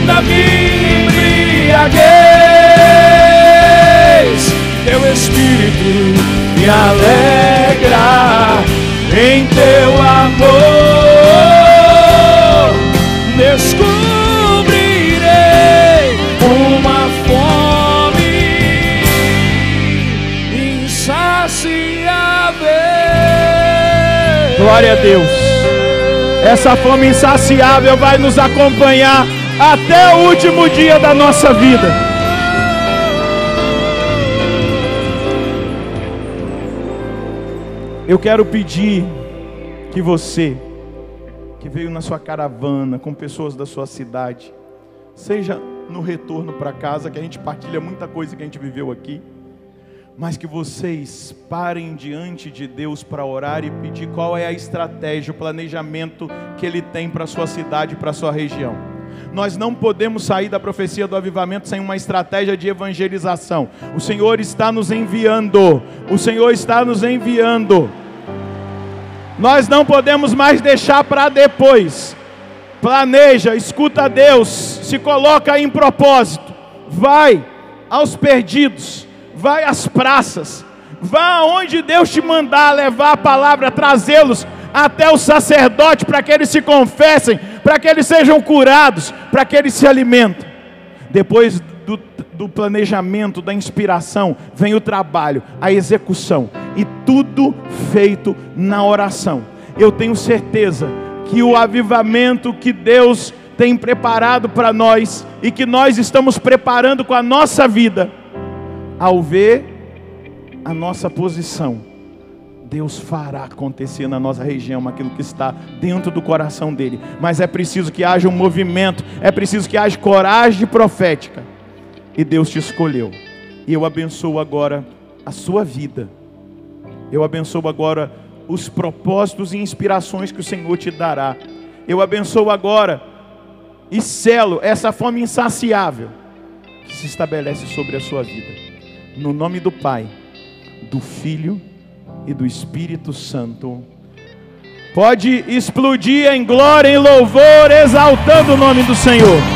da minha embriaguez. Teu Espírito Me alegra em teu amor. descobrirei uma fome insaciável. Glória a Deus. Essa fome insaciável vai nos acompanhar até o último dia da nossa vida. Eu quero pedir que você, que veio na sua caravana com pessoas da sua cidade, seja no retorno para casa, que a gente partilha muita coisa que a gente viveu aqui, mas que vocês parem diante de Deus para orar e pedir qual é a estratégia, o planejamento que Ele tem para a sua cidade, para a sua região. Nós não podemos sair da profecia do avivamento sem uma estratégia de evangelização. O Senhor está nos enviando. O Senhor está nos enviando. Nós não podemos mais deixar para depois. Planeja, escuta Deus, se coloca em propósito. Vai aos perdidos, vai às praças, vá aonde Deus te mandar levar a palavra, trazê-los até o sacerdote para que eles se confessem, para que eles sejam curados, para que eles se alimentem. Depois do planejamento, da inspiração, vem o trabalho, a execução, e tudo feito na oração. Eu tenho certeza que o avivamento que Deus tem preparado para nós, e que nós estamos preparando com a nossa vida, ao ver a nossa posição, Deus fará acontecer na nossa região aquilo que está dentro do coração dele. Mas é preciso que haja um movimento, é preciso que haja coragem profética. E Deus te escolheu. E eu abençoo agora a sua vida. Eu abençoo agora os propósitos e inspirações que o Senhor te dará. Eu abençoo agora e selo essa fome insaciável que se estabelece sobre a sua vida. No nome do Pai, do Filho e do Espírito Santo. Pode explodir em glória, em louvor, exaltando o nome do Senhor.